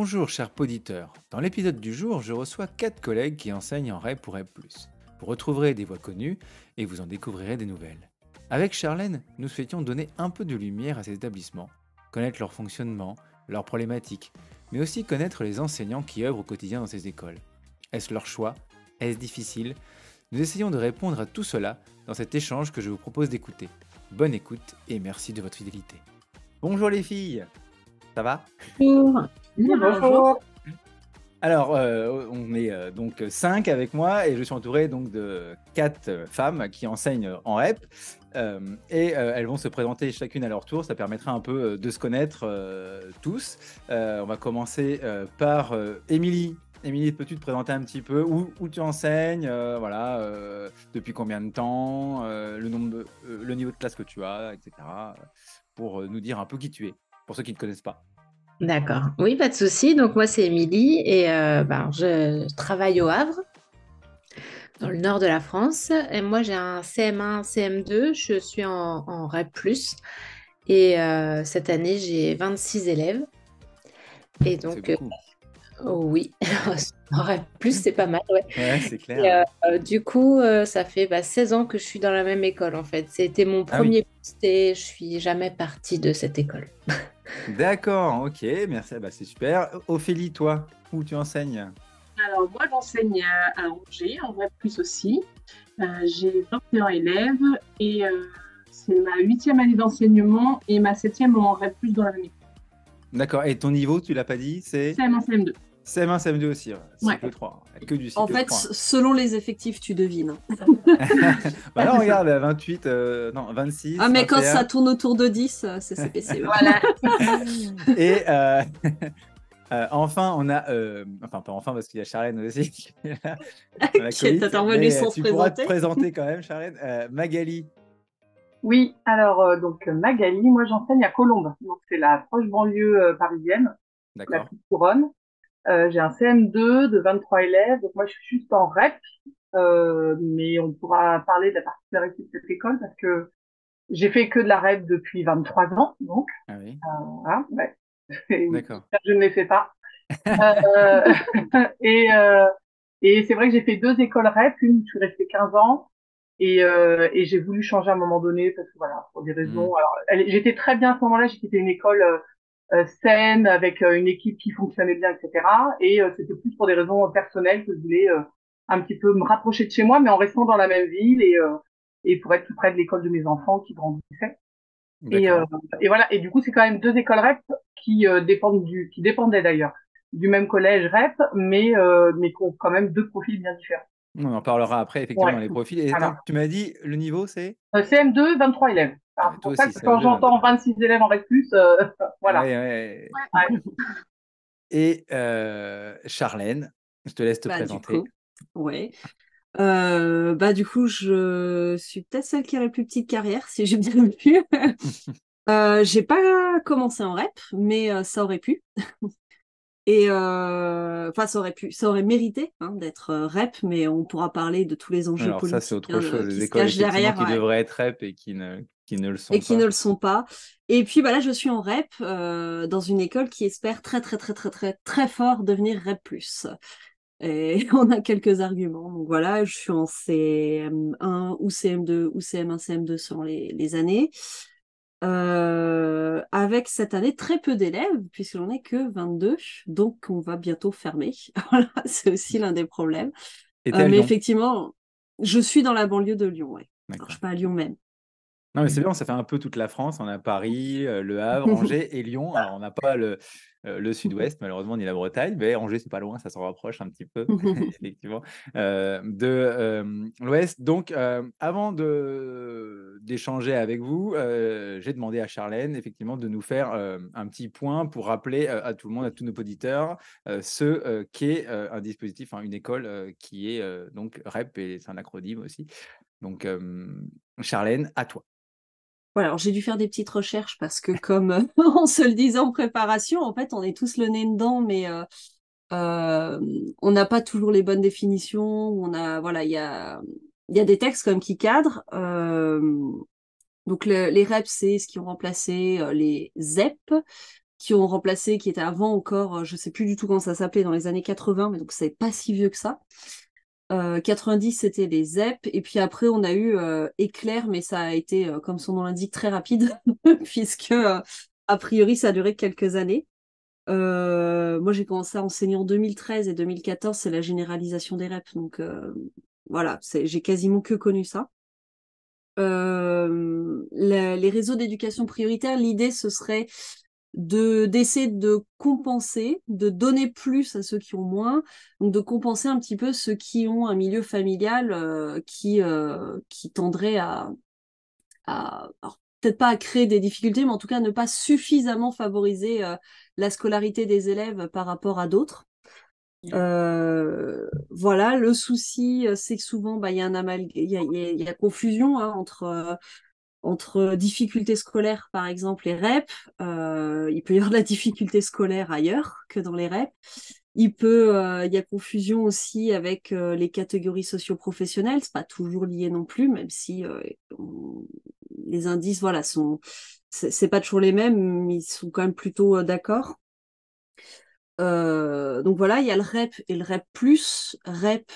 Bonjour chers poditeurs, dans l'épisode du jour, je reçois 4 collègues qui enseignent en REP ou REP+. Vous retrouverez des voix connues et vous en découvrirez des nouvelles. Avec Charlène, nous souhaitions donner un peu de lumière à ces établissements, connaître leur fonctionnement, leurs problématiques, mais aussi connaître les enseignants qui œuvrent au quotidien dans ces écoles. Est-ce leur choix? Est-ce difficile? Nous essayons de répondre à tout cela dans cet échange que je vous propose d'écouter. Bonne écoute et merci de votre fidélité. Bonjour les filles, ça va? Bonjour. Bonjour. Alors, on est donc 5 avec moi et je suis entouré donc de 4 femmes qui enseignent en REP et elles vont se présenter chacune à leur tour. Ça permettra un peu de se connaître tous. On va commencer par Émilie. Émilie, peux-tu te présenter un petit peu où tu enseignes, voilà, depuis combien de temps, le niveau de classe que tu as, etc. Pour nous dire un peu qui tu es, pour ceux qui ne te connaissent pas. D'accord. Oui, pas de souci. Donc, moi, c'est Émilie et je travaille au Havre, dans le nord de la France. Et moi, j'ai un CM1, CM2. Je suis en REP+. Et cette année, j'ai 26 élèves. Et C'est donc, beaucoup. oui, en REP+, c'est pas mal, ouais. Ouais, c'est Et, clair. du coup, ça fait 16 ans que je suis dans la même école, en fait. C'était mon Ah oui. premier poste et je suis jamais partie de cette école. D'accord, ok, merci, bah, c'est super. Ophélie, toi, où tu enseignes? Alors, moi, j'enseigne à Angers, en vrai plus aussi. J'ai 21 élèves et c'est ma 8e année d'enseignement et ma 7e en vrai plus dans l'année. D'accord, et ton niveau, tu l'as pas dit, c'est CM1, CM2. CM1, CM2 aussi, ouais. Ouais. Cycle 3, que du En cycle fait, 3. selon les effectifs, tu devines. Bah non, regarde, 28, non, 26, Ah, mais quand ça 21. tourne autour de 10, c'est CPC. Ouais. Voilà. Et enfin, on a, enfin pas enfin parce qu'il y a Charlène aussi qui est là, dans la Qui est colite, intervenu mais sans se tu pourras te présenter. présenter quand même, Charlène. Magali, Oui, alors donc Magali, moi j'enseigne à Colombes, donc c'est la proche banlieue parisienne, la d'accord. petite couronne. J'ai un CM2 de 23 élèves, donc moi je suis juste en REP, mais on pourra parler de la particularité de cette école parce que j'ai fait que de la REP depuis 23 ans, donc Ah oui, voilà, ouais. Et oui, d'accord. je ne les fais pas. Euh, et et c'est vrai que j'ai fait 2 écoles REP, une où je suis restée 15 ans. Et j'ai voulu changer à un moment donné parce que voilà, pour des Hmm, raisons. Alors, j'étais très bien à ce moment-là. J'étais une école saine avec une équipe qui fonctionnait bien, etc. Et c'était plus pour des raisons personnelles que je voulais un petit peu me rapprocher de chez moi, mais en restant dans la même ville et pour être plus près de l'école de mes enfants qui grandissaient. Et, euh, d'accord. et voilà. Et du coup, c'est quand même 2 écoles REP qui qui dépendaient d'ailleurs du même collège REP, mais qui ont quand même 2 profils bien différents. On en parlera après, effectivement, Ouais. dans les profils. Et Voilà. donc, tu m'as dit, le niveau, c'est? CM2, 23 élèves. Ah, Alors, mais c'est toi pour ça aussi, que quand CM2, j'entends 23. 26 élèves en REP+, voilà. Ouais, ouais. Ouais. Et Charlène, je te laisse te Bah, du présenter. coup, ouais. Du coup, je suis peut-être celle qui a la plus petite carrière, si j'ai bien vu. J'ai pas commencé en rep, mais ça aurait pu. Et enfin, ça aurait mérité d'être rep, mais on pourra parler de tous les enjeux Alors ça, c'est politiques autre chose. qui Des se écoles, cachent effectivement, derrière, qui ouais, devraient être REP et qui ne le et sont qui ne pas. le sont pas. Et puis bah là, je suis en rep dans une école qui espère très très très très très très fort devenir rep+. Et on a quelques arguments. Donc voilà, je suis en CM1 ou CM2 ou CM1, CM2 selon les années. Avec cette année très peu d'élèves, puisque j'en ai que 22, donc on va bientôt fermer. Voilà, c'est aussi l'un des problèmes. Et t'es à Mais Lyon. effectivement, je suis dans la banlieue de Lyon, ouais. Alors, je D'accord. suis pas à Lyon même. Non, mais c'est bien, ça fait un peu toute la France. On a Paris, Le Havre, Angers et Lyon. Alors, on n'a pas le sud-ouest, malheureusement, ni la Bretagne, mais Angers, c'est pas loin, ça s'en rapproche un petit peu, effectivement, de l'ouest. Donc, avant d'échanger avec vous, j'ai demandé à Charlène, effectivement, de nous faire un petit point pour rappeler à tout le monde, à tous nos auditeurs, ce qu'est un dispositif, une école qui est donc REP, et c'est un acronyme aussi. Donc, Charlène, à toi. Voilà, alors j'ai dû faire des petites recherches parce que comme on se le disait en préparation, en fait, on est tous le nez dedans, mais euh, on n'a pas toujours les bonnes définitions. Voilà, il y a des textes quand même qui cadrent. Donc les REP, c'est ce qui ont remplacé les ZEP. qui ont remplacé, qui étaient avant encore, je sais plus du tout comment ça s'appelait, dans les années 80, mais donc c'est pas si vieux que ça. 90, c'était les ZEP, et puis après on a eu Éclair, mais ça a été, comme son nom l'indique, très rapide, puisque a priori ça a duré quelques années. Moi j'ai commencé à enseigner en 2013 et 2014, c'est la généralisation des REP, donc voilà, j'ai quasiment que connu ça. Les réseaux d'éducation prioritaire, l'idée ce serait d'essayer de compenser, de donner plus à ceux qui ont moins, donc de compenser un petit peu ceux qui ont un milieu familial qui tendrait alors, peut-être pas à créer des difficultés, mais en tout cas ne pas suffisamment favoriser la scolarité des élèves par rapport à d'autres. Voilà, le souci, c'est que souvent, il y a il y a confusion hein, entre difficultés scolaires, par exemple, et REP. Il peut y avoir de la difficulté scolaire ailleurs que dans les REP. Il y a confusion aussi avec les catégories socio-professionnelles. C'est pas toujours lié non plus, même si les indices, voilà, c'est pas toujours les mêmes, mais ils sont quand même plutôt d'accord. Donc voilà, il y a le REP et le REP+. REP,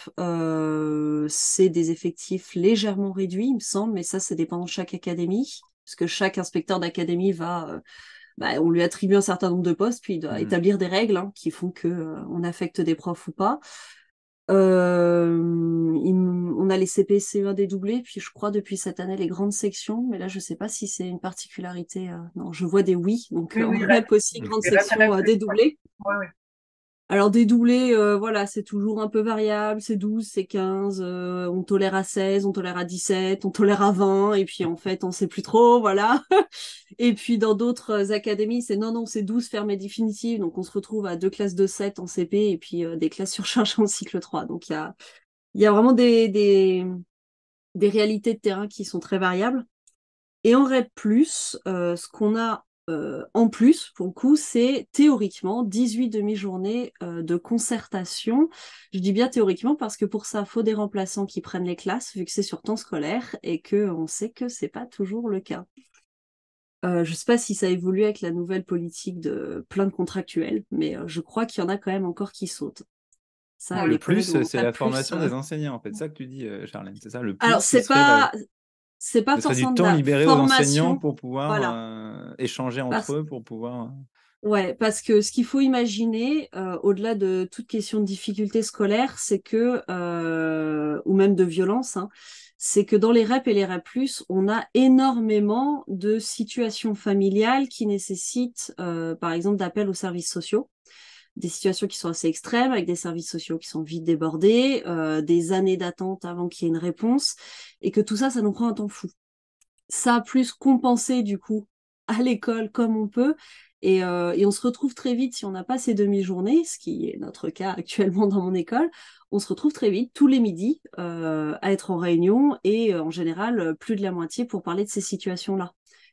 c'est des effectifs légèrement réduits, il me semble, mais ça dépend de chaque académie, parce que chaque inspecteur d'académie on lui attribue un certain nombre de postes, puis il doit établir des règles hein, qui font que on affecte des profs ou pas. On a les CP, CE1 dédoublés, puis je crois depuis cette année les grandes sections, mais là je sais pas si c'est une particularité. Non, je vois des oui, donc Oui, en oui, REP aussi, grande section dédoublée. Ouais, ouais. Alors dédoublé, voilà, c'est toujours un peu variable, c'est 12, c'est 15, on tolère à 16, on tolère à 17, on tolère à 20, et puis en fait on sait plus trop, voilà. Et puis dans d'autres académies, c'est non, c'est 12 fermées définitives, donc on se retrouve à 2 classes de 7 en CP, et puis des classes surchargées en cycle 3. Donc il y a vraiment des réalités de terrain qui sont très variables. Et en REP+, ce qu'on a en plus, pour le coup, c'est théoriquement 18 demi-journées de concertation. Je dis bien théoriquement parce que pour ça, il faut des remplaçants qui prennent les classes, vu que c'est sur temps scolaire, et qu'on sait que c'est pas toujours le cas. Je sais pas si ça évolue avec la nouvelle politique de plein de contractuels, mais je crois qu'il y en a quand même encore qui sautent. Ça, Le les collègues plus, en c'est la formation des enseignants, en fait. C'est ça que tu dis, Charlène. C'est ça, le Alors, plus, ce c'est pas serait du forcément de temps la libéré aux enseignants formation, pour pouvoir voilà. échanger entre eux, pour pouvoir. Ouais, parce que ce qu'il faut imaginer, au-delà de toute question de difficulté scolaire, c'est que, ou même de violence, hein, c'est que dans les REP et les REP+, on a énormément de situations familiales qui nécessitent, par exemple, d'appel aux services sociaux. Des situations qui sont assez extrêmes, avec des services sociaux qui sont vite débordés, des années d'attente avant qu'il y ait une réponse, et que tout ça, ça nous prend un temps fou. Ça, plus compenser du coup à l'école comme on peut, et on se retrouve très vite, si on n'a pas ces demi-journées, ce qui est notre cas actuellement dans mon école, on se retrouve très vite, tous les midis, à être en réunion, et en général, plus de la moitié pour parler de ces situations-là,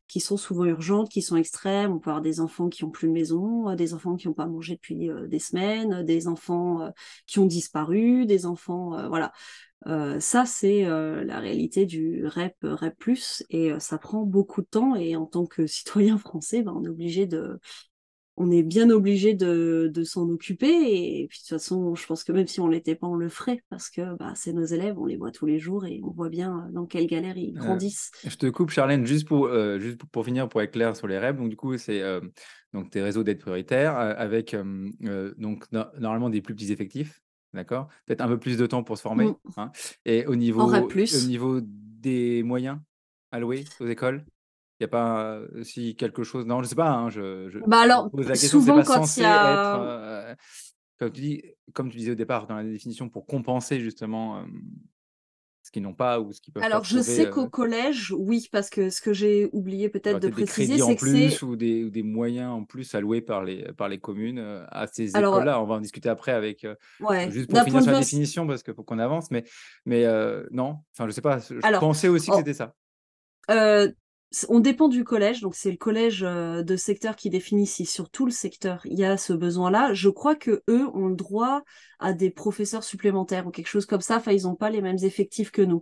qui sont souvent urgentes, qui sont extrêmes. On peut avoir des enfants qui n'ont plus de maison, des enfants qui n'ont pas mangé depuis des semaines, des enfants qui ont disparu, des enfants, voilà. Ça, c'est la réalité du REP+, et ça prend beaucoup de temps. Et en tant que citoyen français, on est bien obligé de s'en occuper. Et puis de toute façon, je pense que même si on l'était pas, on le ferait parce que c'est nos élèves, on les voit tous les jours et on voit bien dans quelle galère ils grandissent. Je te coupe, Charlène, juste pour finir, pour être clair sur les REP. Donc, du coup, c'est donc tes réseaux d'aide prioritaire avec donc normalement des plus petits effectifs, d'accord? Peut-être un peu plus de temps pour se former. Hein. Et au En REP+. niveau des moyens alloués aux écoles, il n'y a pas si quelque chose. Non, je sais pas. Hein, je Alors, pose la question. C'est souvent pas quand il censé y être a... comme tu disais au départ dans la définition pour compenser justement ce qu'ils n'ont pas ou ce qu'ils peuvent pas Alors, je sais trouver. qu'au collège, oui, parce que ce que j'ai oublié Il y peut-être aura de peut-être des préciser, crédits en c'est que plus c'est... ou des moyens en plus alloués par les communes à ces Alors, écoles-là. On va en discuter après avec ouais, juste pour d'un finir point de sur la vue... définition parce qu'il faut qu'on avance, mais non, enfin je sais pas, je Alors, pensais aussi que en- c'était ça. Euh, on dépend du collège, donc c'est le collège de secteur qui définit si sur tout le secteur il y a ce besoin-là. Je crois que eux ont le droit à des professeurs supplémentaires ou quelque chose comme ça. Enfin, ils n'ont pas les mêmes effectifs que nous.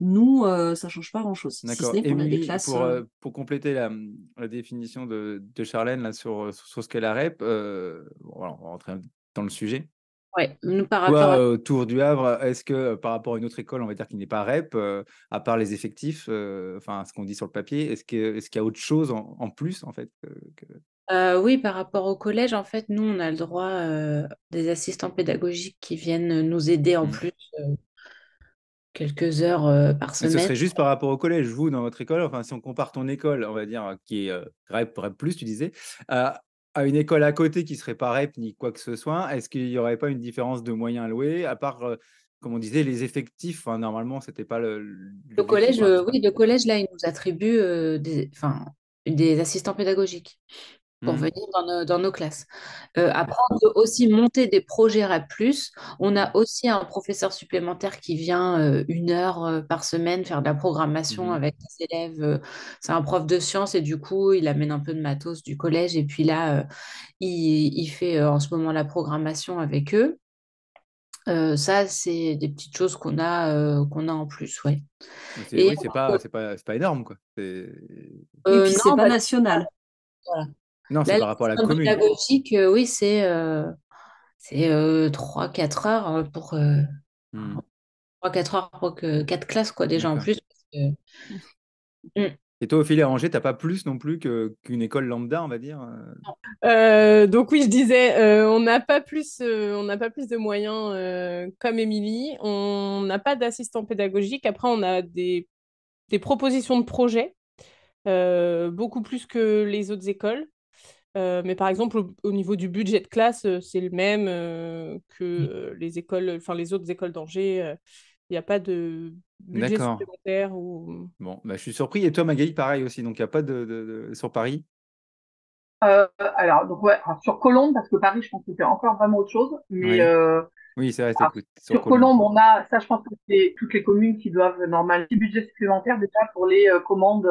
Nous, ça change pas grand-chose, si ce D'accord. n'est qu'on a des Émilie, classes. pour compléter la définition de Charlène là, sur ce qu'est la REP, bon, voilà, on va rentrer dans le sujet. Ouais, nous, par rapport Toi, à... autour du Havre, est-ce que par rapport à une autre école, on va dire qui n'est pas REP, à part les effectifs, enfin ce qu'on dit sur le papier, est-ce qu'il y a autre chose en plus en fait Oui, par rapport au collège, en fait, nous, on a le droit des assistants pédagogiques qui viennent nous aider en Hmm. plus quelques heures par Mais ce semaine. serait juste par rapport au collège. Vous, dans votre école, enfin, si on compare ton école, on va dire, qui est REP plus, tu disais, à une école à côté qui serait pas REP ni quoi que ce soit, est-ce qu'il n'y aurait pas une différence de moyens alloués, à part, comme on disait, les effectifs, enfin, normalement, c'était pas Le l'objectif. collège, Enfin, je sais pas. oui, le collège, là, il nous attribue des assistants pédagogiques pour Hmm. venir dans nos classes. Après, on peut aussi monter des projets REP+. On a aussi un professeur supplémentaire qui vient 1 heure par semaine faire de la programmation Mhm. avec les élèves. C'est un prof de sciences et du coup, il amène un peu de matos du collège. Et puis là, il fait en ce moment la programmation avec eux. Ça, c'est des petites choses qu'on a en plus, ouais. Mais Et oui, c'est pas énorme, quoi. Et puis, c'est non, pas bah, national. voilà. Non, c'est Là, par rapport à la l'assistant commune. pédagogique, oui, c'est 3-4 heures pour Hmm. 3-4 heures pour que 4 classes, quoi, déjà en D'accord. plus. Mm. Et toi, Ophélie, à Angers, t'as pas plus non plus qu'une école lambda, on va dire Donc oui, je disais, on n'a pas plus de moyens comme Émilie. On n'a pas d'assistant pédagogique. Après, on a des propositions de projets, beaucoup plus que les autres écoles. Mais par exemple, au niveau du budget de classe, c'est le même que les écoles, enfin les autres écoles d'Angers. Il n'y a pas de budget D'accord. supplémentaire ou... Bon, bah, je suis surpris. Et toi, Magali, pareil aussi. Donc, il n'y a pas sur Paris. Alors, donc ouais, alors, sur Colombes, parce que Paris, je pense que c'est encore vraiment autre chose. Mais Oui. Oui, c'est vrai, alors, sur sur Colombes. Colombes, on a, ça, je pense que c'est toutes les communes qui doivent normalement un petit budget supplémentaire déjà pour les commandes,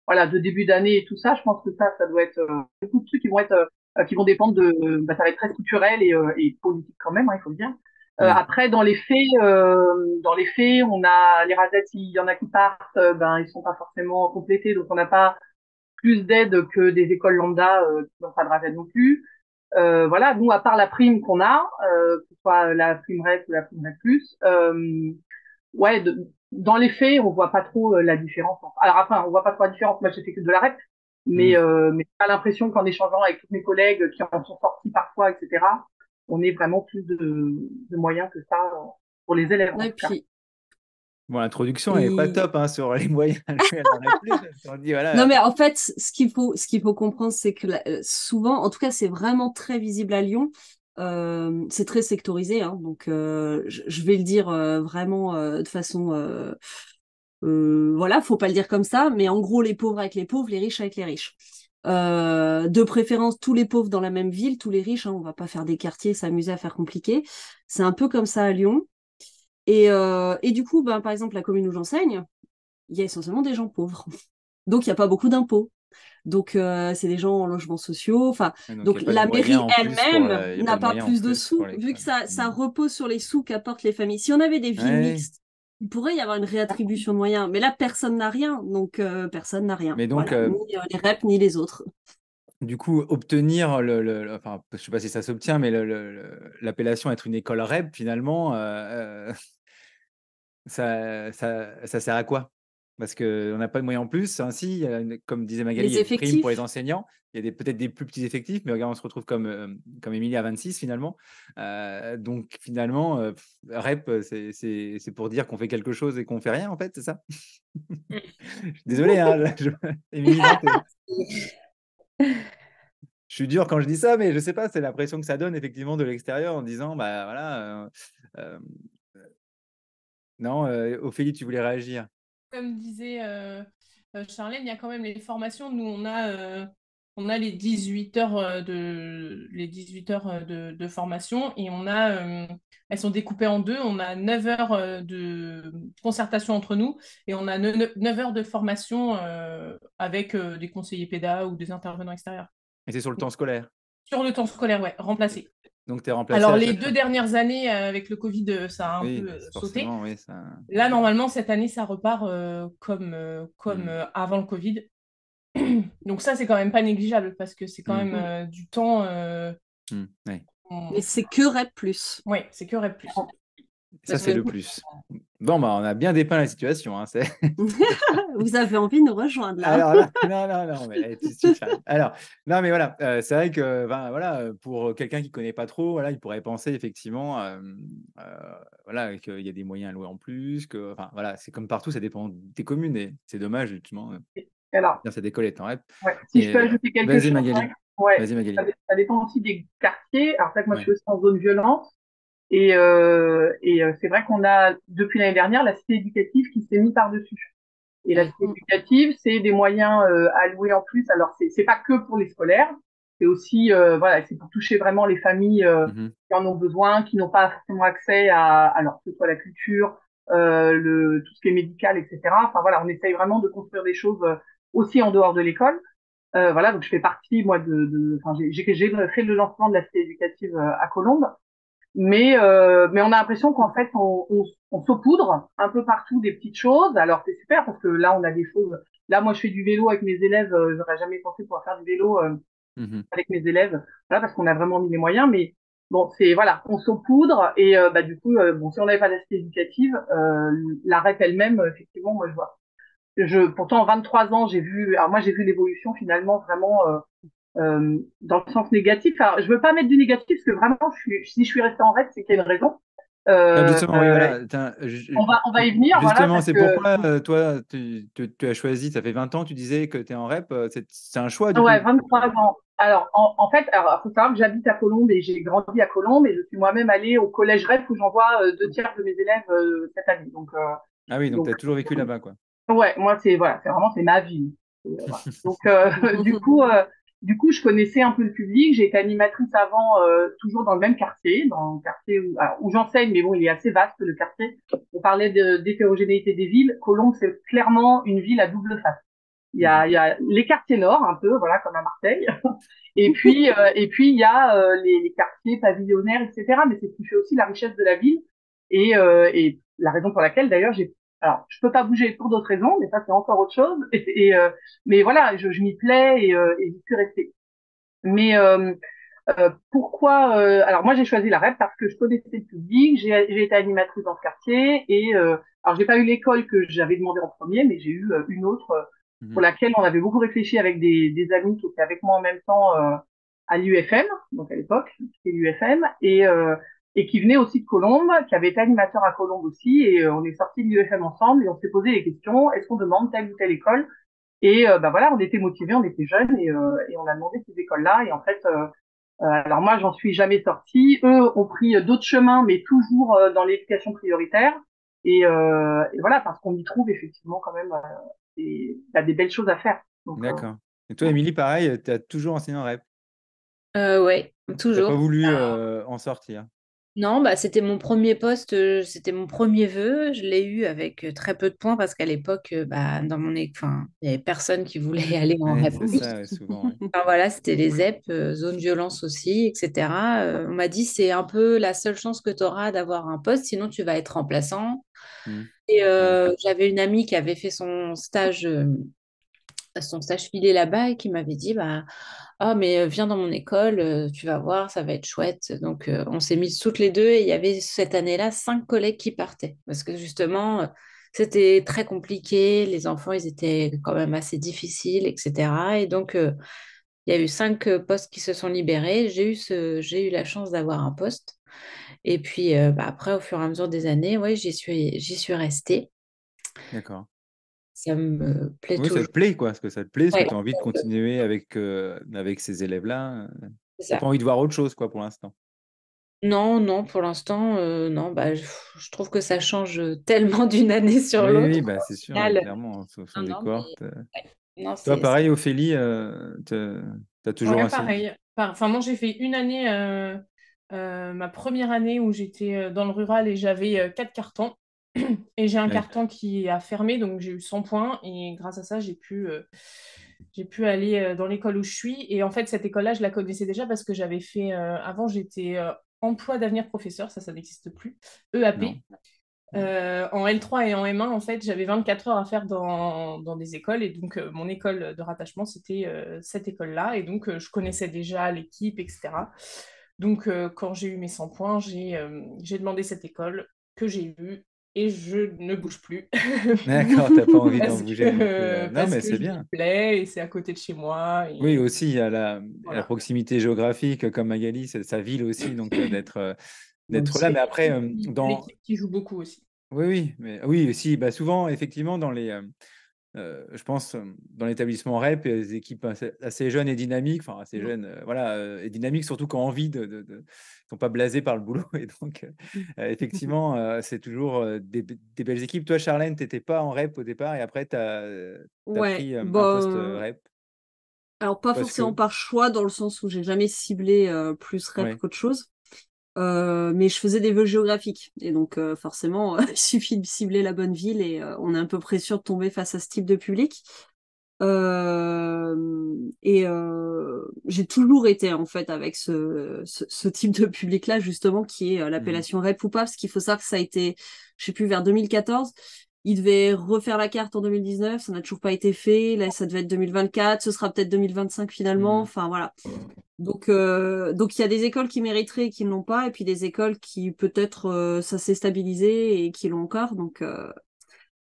voilà, de début d'année et tout ça. Je pense que ça doit être beaucoup de trucs qui vont être, qui vont dépendre de, bah, ça va être très structurel et politique quand même, hein, il faut le dire. Oui. Après, dans les faits, on a les rasettes, s'il y en a qui partent, ben ils sont pas forcément complétés, donc on n'a pas plus d'aide que des écoles lambda qui n'ont pas de RASED non plus. Voilà, nous, à part la prime qu'on a, que ce soit la prime REP ou la prime REP+, ouais, dans les faits, on voit pas trop la différence. Alors après, on voit pas trop la différence. Moi, j'ai fait que de la REP, Hmm. mais j'ai pas l'impression qu'en échangeant avec tous mes collègues qui en sont sortis parfois, etc., on ait vraiment plus de moyens que ça pour les élèves, en Et tout cas. puis, Bon, l'introduction, elle n'est pas et- top hein, sur les moyens. Elle en a plus. On dit, non, voilà. mais en fait, ce qu'il faut comprendre, c'est que souvent, en tout cas, c'est vraiment très visible à Lyon. C'est très sectorisé, hein, donc je vais le dire vraiment de façon voilà, faut pas le dire comme ça, mais en gros, les pauvres avec les pauvres, les riches avec les riches. De préférence, tous les pauvres dans la même ville, tous les riches, hein, on va pas faire des quartiers, s'amuser à faire compliqué. C'est un peu comme ça à Lyon. Et du coup, ben, par exemple, la commune où j'enseigne, il y a essentiellement des gens pauvres. Donc, il n'y a pas beaucoup d'impôts. Donc, c'est des gens en logements sociaux. Enfin, Et donc, il donc n'y a pas de la mairie moyens en plus elle-même il y a pas n'a de pas moyens en plus de plus pour sous, vu que l'école. ça repose sur les sous qu'apportent les familles. Si on avait des villes Ouais. mixtes, il pourrait y avoir une réattribution de moyens. Mais là, personne n'a rien. Donc, personne n'a rien. Mais donc, Voilà. Ni les REP, ni les autres. du coup, obtenir enfin, je sais pas si ça s'obtient, mais l'appellation être une école REP, finalement, ça sert à quoi? Parce qu'on n'a pas de moyens en plus. Ainsi, comme disait Magali, il y Les a des primes pour les effectifs. enseignants. Il y a peut-être des plus petits effectifs, mais regarde, on se retrouve comme Émilie à 26 finalement. Donc finalement, REP, c'est pour dire qu'on fait quelque chose et qu'on fait rien en fait, c'est ça? Je suis désolé, hein, Émilie, non, je suis dur quand je dis ça, mais je sais pas, c'est l'impression que ça donne effectivement de l'extérieur en disant, bah voilà, euh, non, Ophélie, tu voulais réagir. Comme disait Charlène, il y a quand même les formations. Nous, on a les 18 heures, les 18 heures de formation et elles sont découpées en deux. On a 9 heures de concertation entre nous et on a 9 heures de formation avec des conseillers pédas ou des intervenants extérieurs. Et c'est sur le temps scolaire. Sur le temps scolaire, ouais, remplacé. Donc, tu es remplacé Alors, à les chaque 2 fois. dernières années, avec le Covid, ça a un Oui, peu sauté. forcément, oui, ça. Là, normalement, cette année, ça repart comme, Hmm. avant le Covid. Donc ça, c'est quand même pas négligeable parce que c'est quand Hmm. même du temps. Ouais. Mais c'est que REP+. Oui, c'est que REP+. Ça, Parce c'est que le plus. Bon, bah, on a bien dépeint la situation. Hein, Vous avez envie de nous rejoindre là. Alors là, non, mais tu te calmes. Alors, non, mais voilà, c'est vrai que, ben, voilà, pour quelqu'un qui connaît pas trop, voilà, il pourrait penser effectivement, voilà, qu'il y a des moyens alloués en plus, que, enfin, voilà, c'est comme partout, ça dépend des communes et c'est dommage, justement, Alors, cette école est en REP. ouais, si je peux Mais ajouter quelque vas-y, chose, c'est vrai Magali. que, ouais, Vas-y, Magali. ça dépend aussi des quartiers. Alors, c'est vrai que moi, je Ouais. suis aussi en zone violente. C'est vrai qu'on a, depuis l'année dernière, la cité éducative qui s'est mise par-dessus. Et la Oui. cité éducative, c'est des moyens alloués en plus. Alors, c'est pas que pour les scolaires, c'est aussi, voilà, c'est pour toucher vraiment les familles Mhm. qui en ont besoin, qui n'ont pas forcément accès alors que ce soit la culture, tout ce qui est médical, etc. Enfin, voilà, on essaye vraiment de construire des choses aussi en dehors de l'école. Voilà, donc je fais partie, moi, enfin, j'ai fait le lancement de la cité éducative à Colombes. Mais on a l'impression qu'en fait, on saupoudre un peu partout des petites choses. Alors, c'est super parce que là, on a des choses. Là, moi, je fais du vélo avec mes élèves. J'aurais jamais pensé pouvoir faire du vélo Mhm. avec mes élèves. Voilà, parce qu'on a vraiment mis les moyens. Mais bon, voilà, on saupoudre. Et bah, du coup, bon, si on n'avait pas d'aspect éducative, la REP elle-même, effectivement, moi, je vois. Pourtant, en 23 ans, alors moi, j'ai vu l'évolution finalement vraiment dans le sens négatif. Alors, je veux pas mettre du négatif parce que vraiment, si je suis restée en REP, c'est qu'il y a une raison. Ah, Euh, justement, oui, euh, voilà. on va y venir, voilà, Justement, parce c'est que pourquoi toi, tu as choisi, ça fait 20 ans, tu disais que tu es en REP, c'est un choix du ouais, coup. 23 ans. Alors, en fait, alors, faut savoir que j'habite à Colombes et j'ai grandi à Colombes et je suis moi-même allée au collège REP où j'envoie 2 tiers de mes élèves cette année. Ah oui, donc tu Donc, as toujours vécu là-bas, quoi. ouais, moi c'est voilà, c'est vraiment c'est ma vie. Voilà. Donc du coup, je connaissais un peu le public. J'ai été animatrice avant, toujours dans le même quartier, dans le quartier où j'enseigne, mais bon, il est assez vaste le quartier. On parlait d'hétérogénéité des villes. Colombes, c'est clairement une ville à double face. Mhm. Il y a les quartiers nord, un peu, voilà, comme à Marseille. Et puis il y a les quartiers pavillonnaires, etc. Mais c'est ce qui fait aussi la richesse de la ville et la raison pour laquelle d'ailleurs alors je peux pas bouger pour d'autres raisons, mais ça c'est encore autre chose. Mais voilà, je m'y plais et j'y suis restée. Mais pourquoi alors moi j'ai choisi la REP parce que je connaissais le public, j'ai été animatrice dans ce quartier alors j'ai pas eu l'école que j'avais demandé en premier, mais j'ai eu une autre pour Mhm. laquelle on avait beaucoup réfléchi avec des amis qui étaient avec moi en même temps à l'UFM, donc à l'époque c'était l'UFM et qui venait aussi de Colombes, qui avait été animateur à Colombes aussi et on est sortis de l'UFM ensemble et on s'est posé les questions, est-ce qu'on demande telle ou telle école et bah voilà, on était motivés, on était jeunes et on a demandé ces écoles-là et en fait alors moi, j'en suis jamais sortie. Eux ont pris d'autres chemins, mais toujours dans l'éducation prioritaire. Et voilà, parce qu'on y trouve effectivement quand même des belles choses à faire. Donc, D'accord. Et toi, Émilie, pareil, tu as toujours enseigné en REP. Ouais, Tu n'as pas toujours. voulu en sortir. Non, bah, c'était mon premier poste, c'était mon premier vœu. Je l'ai eu avec très peu de points parce qu'à l'époque, bah, enfin, il n'y avait personne qui voulait aller en Oui, REP. c'est ça, ouais, souvent. Ouais. Enfin, voilà, c'était les ZEP, zone violence aussi, etc. On m'a dit c'est un peu la seule chance que tu auras d'avoir un poste, sinon tu vas être remplaçant. Mhm. Et Ouais. j'avais une amie qui avait fait son stage filé là-bas et qui m'avait dit bah ah mais viens dans mon école, tu vas voir, ça va être chouette. Donc on s'est mises toutes les deux et il y avait cette année-là 5 collègues qui partaient parce que justement c'était très compliqué, les enfants ils étaient quand même assez difficiles, etc. Et donc il y a eu 5 postes qui se sont libérés. J'ai eu la chance d'avoir un poste. Et puis bah, après, au fur et à mesure des années, ouais, j'y suis restée. D'accord. Ça me plaît Oui, ça toujours. te plaît, quoi, parce que ça te plaît, parce que Ouais, tu as envie de continuer avec ces élèves-là. c'est Tu n'as ça. pas envie de voir autre chose, quoi, pour l'instant. Non, non, pour l'instant, non, bah, je trouve que ça change tellement d'une année sur Oui, l'autre. oui, bah, c'est sûr, Au ouais, final, clairement, en fonction non, des non, mais cohortes. ouais. Non, Toi, c'est pareil, Ophélie, tu as toujours Ouais, enseigné. pareil. Enfin, moi, j'ai fait une année, ma première année où j'étais dans le rural et j'avais 4 cartons. Et j'ai un Ouais. carton qui a fermé, donc j'ai eu 100 points. Et grâce à ça, j'ai pu j'ai pu aller dans l'école où je suis. Et en fait, cette école-là, je la connaissais déjà parce que j'avais fait, avant, j'étais emploi d'avenir professeur, ça n'existe plus, Non. EAP. En L3 et en M1, en fait, j'avais 24 heures à faire dans des écoles. Et donc, mon école de rattachement, c'était cette école-là. Et donc, je connaissais déjà l'équipe, etc. Donc, quand j'ai eu mes 100 points, j'ai demandé cette école que j'ai eue et je ne bouge plus. D'accord, t'as pas envie d'en Parce bouger non plus. que, Non, parce mais que c'est je m'y bien. plais et c'est à côté de chez moi. Oui, Et aussi, il y a la voilà. proximité géographique, comme Magali, c'est sa ville aussi, donc d'être là. Et Mais après, l'équipe qui joue beaucoup aussi. Oui, oui, mais oui, aussi, bah, souvent, effectivement, je pense, dans l'établissement REP, il y a des équipes assez jeunes et dynamiques, enfin assez jeunes, voilà, et dynamiques, surtout qui ont envie sont pas blasés par le boulot. Et donc, effectivement, c'est toujours des belles équipes. Toi, Charlène, tu n'étais pas en REP au départ et après, tu as Ouais, pris un poste bon, REP alors pas parce forcément que, par choix, dans le sens où j'ai jamais ciblé plus rep ouais. qu'autre chose. Mais je faisais des vœux géographiques. Et donc, forcément, il suffit de cibler la bonne ville et on est à peu près sûr de tomber face à ce type de public. J'ai toujours été, en fait, avec ce type de public-là, justement, qui est Mhm. l'appellation REP ou pas, parce qu'il faut savoir que ça a été, je sais plus, vers 2014. Il devait refaire la carte en 2019, ça n'a toujours pas été fait. Là, ça devait être 2024, ce sera peut-être 2025 finalement. Mhm. Enfin, voilà. Donc il y a des écoles qui mériteraient et qui ne l'ont pas, et puis des écoles qui peut-être ça s'est stabilisé et qui l'ont encore. Donc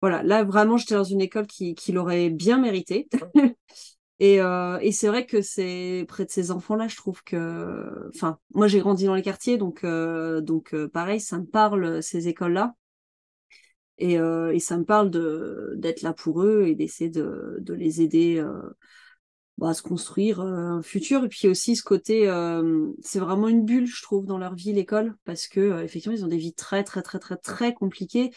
voilà, là vraiment j'étais dans une école qui l'aurait bien mérité. Et c'est vrai que c'est près de ces enfants-là, je trouve que, enfin, moi j'ai grandi dans les quartiers, donc pareil, ça me parle ces écoles-là, et ça me parle d'être là pour eux et d'essayer de les aider. À se construire un futur. Et puis aussi ce côté, c'est vraiment une bulle, je trouve, dans leur vie, l'école, parce que effectivement, ils ont des vies très, très, très, très, très compliquées.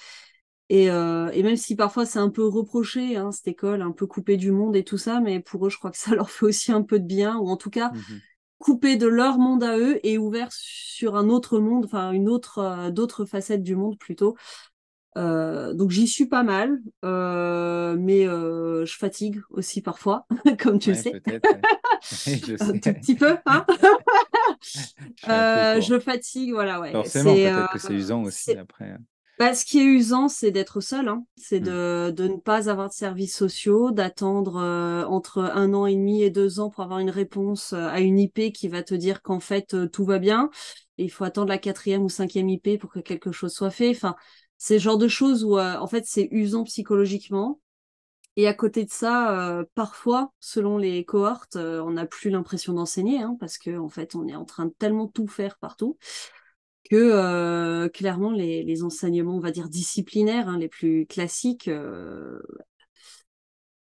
Et même si parfois c'est un peu reproché, hein, cette école, un peu coupée du monde et tout ça, mais pour eux, je crois que ça leur fait aussi un peu de bien, ou en tout cas, Mhm. coupé de leur monde à eux et ouvert sur un autre monde, enfin, d'autres facettes du monde plutôt. Donc j'y suis pas mal, mais je fatigue aussi parfois, comme tu le Ouais, sais, peut-être, ouais. Oui, je un sais. tout petit peu, hein. Je suis un peu au courant. Je fatigue, voilà, ouais. Forcément, peut-être que c'est usant aussi après. Bah, ce qui est usant, c'est d'être seul, hein. C'est Mm. de ne pas avoir de services sociaux, d'attendre entre 1 an et demi et 2 ans pour avoir une réponse à une IP qui va te dire qu'en fait tout va bien. Et il faut attendre la 4e ou 5e IP pour que quelque chose soit fait. Enfin, c'est le genre de choses où en fait c'est usant psychologiquement. Et à côté de ça, parfois, selon les cohortes, on n'a plus l'impression d'enseigner, hein, parce que en fait, on est en train de tellement tout faire partout que clairement les enseignements, on va dire disciplinaires, hein, les plus classiques,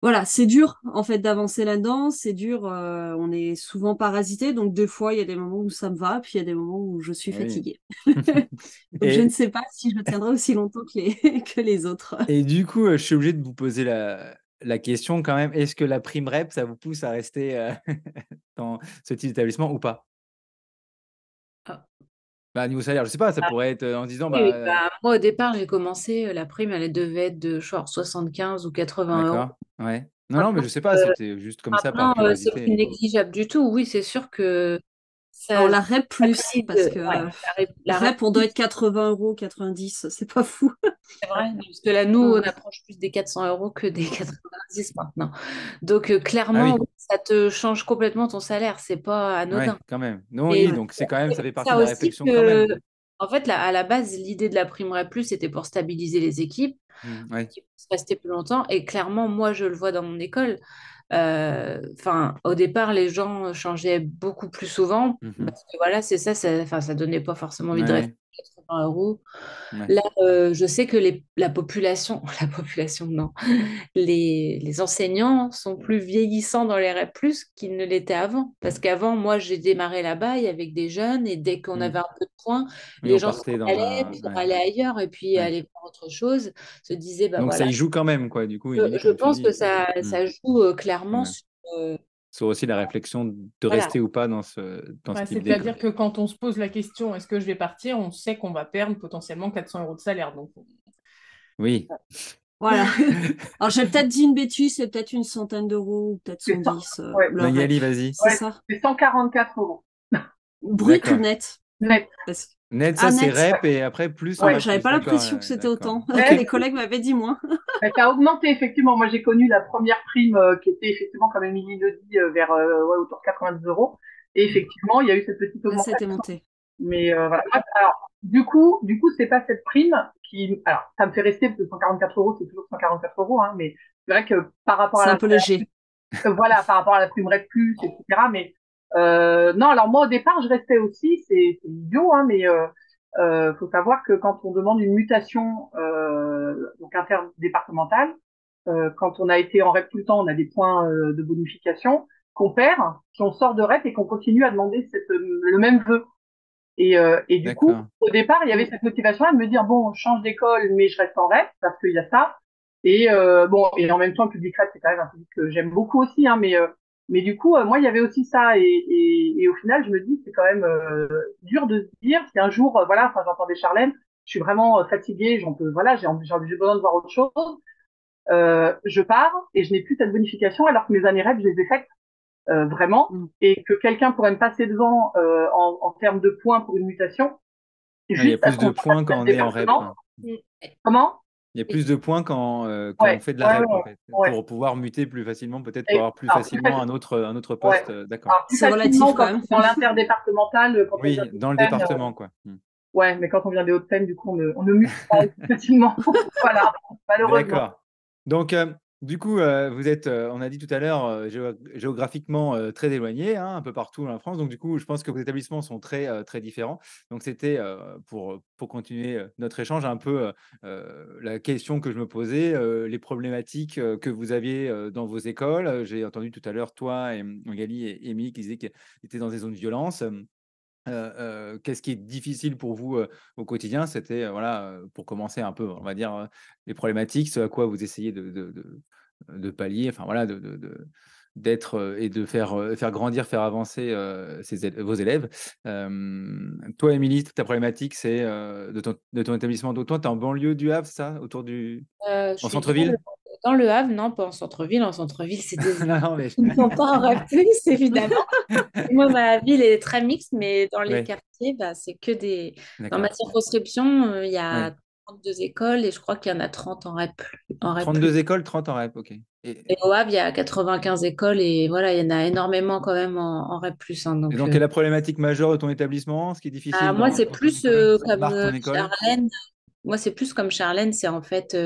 voilà, c'est dur en fait d'avancer là-dedans, c'est dur, on est souvent parasité, donc des fois il y a des moments où ça me va, puis il y a des moments où je suis Oui. fatiguée. Donc je ne Et, sais pas si je tiendrai aussi longtemps que les autres. et du coup, je suis obligé de vous poser la question quand même. Est-ce que la prime REP, ça vous pousse à rester dans ce type d'établissement ou pas? Ah, Bah, niveau salaire, je sais pas, ça pourrait être en disant, oui, oui, bah, moi, au départ, j'ai commencé, la prime, elle devait être de genre 75 ou 80 €. d'accord, ouais. Non, non, mais Maintenant, je sais pas, euh, c'était juste comme ça par c'est plus curiosité. négligeable du tout. Oui, c'est sûr que Alors ça la REP plus, stabilise, parce que ouais, la REP, on doit réponse, être 80 €, 90, c'est pas fou. c'est vrai, parce que là, nous, on Ouais. approche plus des 400 € que des 90 maintenant. Donc, Ah clairement, oui, oui, ça te change complètement ton salaire. C'est pas ouais, anodin. quand même. Non, Et oui, donc c'est quand même, ça fait partie ça de la aussi réflexion quand que, même. en fait, à la base, l'idée de la prime plus, c'était pour stabiliser les équipes Ouais. qui puissent rester plus longtemps. Et clairement, moi, je le vois dans mon école. Enfin, au départ, les gens changeaient beaucoup plus souvent Mhm. parce que voilà, c'est ça, enfin, ça donnait pas forcément envie de rester Ouais, 80 €. ouais. Là, je sais que la population, la population, non, les enseignants sont plus vieillissants dans les REP+, qu'ils ne l'étaient avant. Parce qu'avant, moi, j'ai démarré là-bas, il y avait des jeunes, et dès qu'on Mm. avait un peu de points, Oui, les on gens s'en partait dans allaient un. pour Ouais, aller ailleurs et puis ouais. aller voir autre chose, se disaient, bah Donc ça voilà, y joue quand même, quoi. Du coup, Émilie, je comme tu pense que dis. ça joue clairement Ouais. sur, euh, Sur aussi la réflexion de voilà. rester ou pas dans ce Ouais, type d'école. c'est-à-dire que quand on se pose la question, est-ce que je vais partir, on sait qu'on va perdre potentiellement 400 € de salaire. Donc, Oui, Voilà. Alors, j'ai peut-être dit une bêtise, c'est peut-être une centaine d'euros ou peut-être C'est ça. 110, Ouais, le Magali, rep. vas-y. C'est ouais, ça. c'est 144 euros Brut ou D'accord. net? net. Parce- Net, ça, Ah, c'est net. rep et après, plus en Ah, Ouais. rep j'avais plus. pas D'accord, l'impression que c'était d'accord. autant. Ouais, Les collègues m'avaient dit moins. ça a augmenté effectivement. Moi, j'ai connu la première prime qui était effectivement, comme Émilie le dit, vers ouais, autour de 90 euros. Et effectivement, il y a eu cette petite Ouais, ça a été augmentation. monté. Mais voilà. Alors, du coup, c'est pas cette prime qui. Alors, ça me fait rester parce que 144 euros, c'est toujours 144 euros, hein, mais c'est vrai que par rapport à C'est un peu léger. voilà, par rapport à la prime Red Plus, etc. Mais non, alors moi au départ, je restais aussi, c'est idiot, hein, mais faut savoir que quand on demande une mutation donc interdépartementale, quand on a été en REP tout le temps, on a des points de bonification qu'on perd, si on sort de REP et qu'on continue à demander le même vœu. Et du coup, D'accord. au départ, il y avait Mm. cette motivation à me dire, bon, je change d'école, mais je reste en REP, parce qu'il y a ça. Et bon, et en même temps, le public REP, c'est quand même un public que j'aime beaucoup aussi, hein, mais du coup, moi, il y avait aussi ça. Et au final, je me dis, c'est quand même dur de se dire, si un jour, voilà, enfin, j'entendais Charlène, je suis vraiment fatiguée, j'en peux, voilà, j'ai besoin de voir autre chose. Je pars et je n'ai plus cette bonification, alors que mes années REP, je les ai faites vraiment, Mm. et que quelqu'un pourrait me passer devant en termes de points pour une mutation, Ah, il y a juste parce plus de qu'on change points de quand on est en rep, département. hein. Comment? Il y a plus de points quand on Ouais, fait de la ouais, rep, en ouais, fait, ouais. pour pouvoir muter plus facilement, peut-être pour Et, avoir plus alors, plus facilement faci- un autre ouais. poste. D'accord. Alors, plus C'est relatif facilement quand quand même. on est dans l'interdépartemental, quand on vient Oui, des dans le Hauts-de-Seine, département, quoi. ouais, mais quand on vient des Hauts-de-Seine, du coup, on ne mute pas aussi facilement. Voilà, malheureusement. D'accord. Donc, du coup, vous êtes, on a dit tout à l'heure, géographiquement très éloignés, hein, un peu partout en France. Donc, du coup, je pense que vos établissements sont très différents. Donc, c'était pour continuer notre échange un peu la question que je me posais, les problématiques que vous aviez dans vos écoles. J'ai entendu tout à l'heure, toi, et Magali et Émilie, qui disaient qu'ils étaient dans des zones de violence. Qu'est-ce qui est difficile pour vous, au quotidien? C'était, voilà, pour commencer un peu, on va dire, les problématiques, ce à quoi vous essayez de pallier, enfin voilà, d'être, et de faire grandir, faire avancer, vos élèves. Toi, Émilie, ta problématique, c'est, de ton établissement. Donc toi, tu es en banlieue du Havre, c'est ça? Je En suis centre-ville? dans le Havre, non, pas en centre-ville. En centre-ville, c'est des Non, non, mais ils ne sont pas en rêve plus, évidemment. Et moi, ma ville est très mixte, mais dans les ouais, quartiers, bah, c'est que des. Dans ma d'accord. circonscription, il y a Ouais. 32 écoles et je crois qu'il y en a 30 en REP, en REP+. 32 écoles, 30 en REP, OK. Et au Havre, il y a 95 écoles et voilà, il y en a énormément quand même en REP+. Hein, Et donc, donc, quelle est la problématique majeure de ton établissement? Ce qui est difficile moi, c'est dans ton plus école? Ce qui comme marque ton école? Charlène. Moi, c'est plus comme Charlène, c'est en fait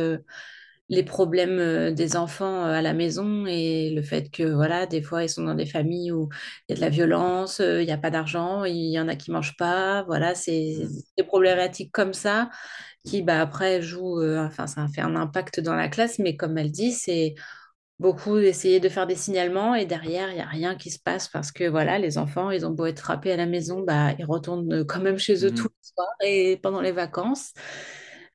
les problèmes des enfants à la maison et le fait que, voilà, des fois, ils sont dans des familles où il y a de la violence, il n'y a pas d'argent, il y en a qui mangent pas. Voilà, c'est Mmh. des problématiques comme ça qui, bah, après, jouent, enfin, ça fait un impact dans la classe, mais comme elle dit, c'est beaucoup essayer de faire des signalements et derrière, il n'y a rien qui se passe parce que, voilà, les enfants, ils ont beau être frappés à la maison, bah, ils retournent quand même chez eux tous Mmh. les soirs et pendant les vacances.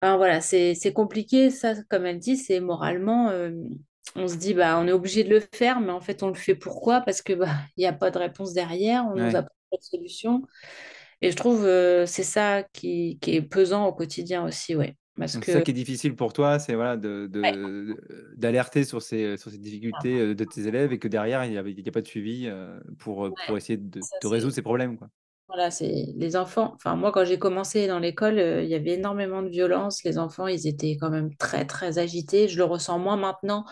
Enfin, voilà, c'est compliqué, ça, comme elle dit, c'est moralement, on se dit, bah, on est obligé de le faire, mais en fait, on le fait pourquoi? Parce que, bah, il n'y a pas de réponse derrière, on nous Ouais. apporte pas de solution. Et je trouve, c'est ça qui est pesant au quotidien aussi, ouais. Parce Donc c'est ça que, qui est difficile pour toi, c'est voilà ouais, d'alerter sur ces difficultés, de tes élèves et que derrière il y a pas de suivi, pour ouais, essayer de ça, résoudre c'est. ces problèmes, quoi. Voilà, c'est les enfants. Enfin, moi, quand j'ai commencé dans l'école, il y avait énormément de violence. Les enfants, ils étaient quand même très, très agités. Je le ressens moins maintenant.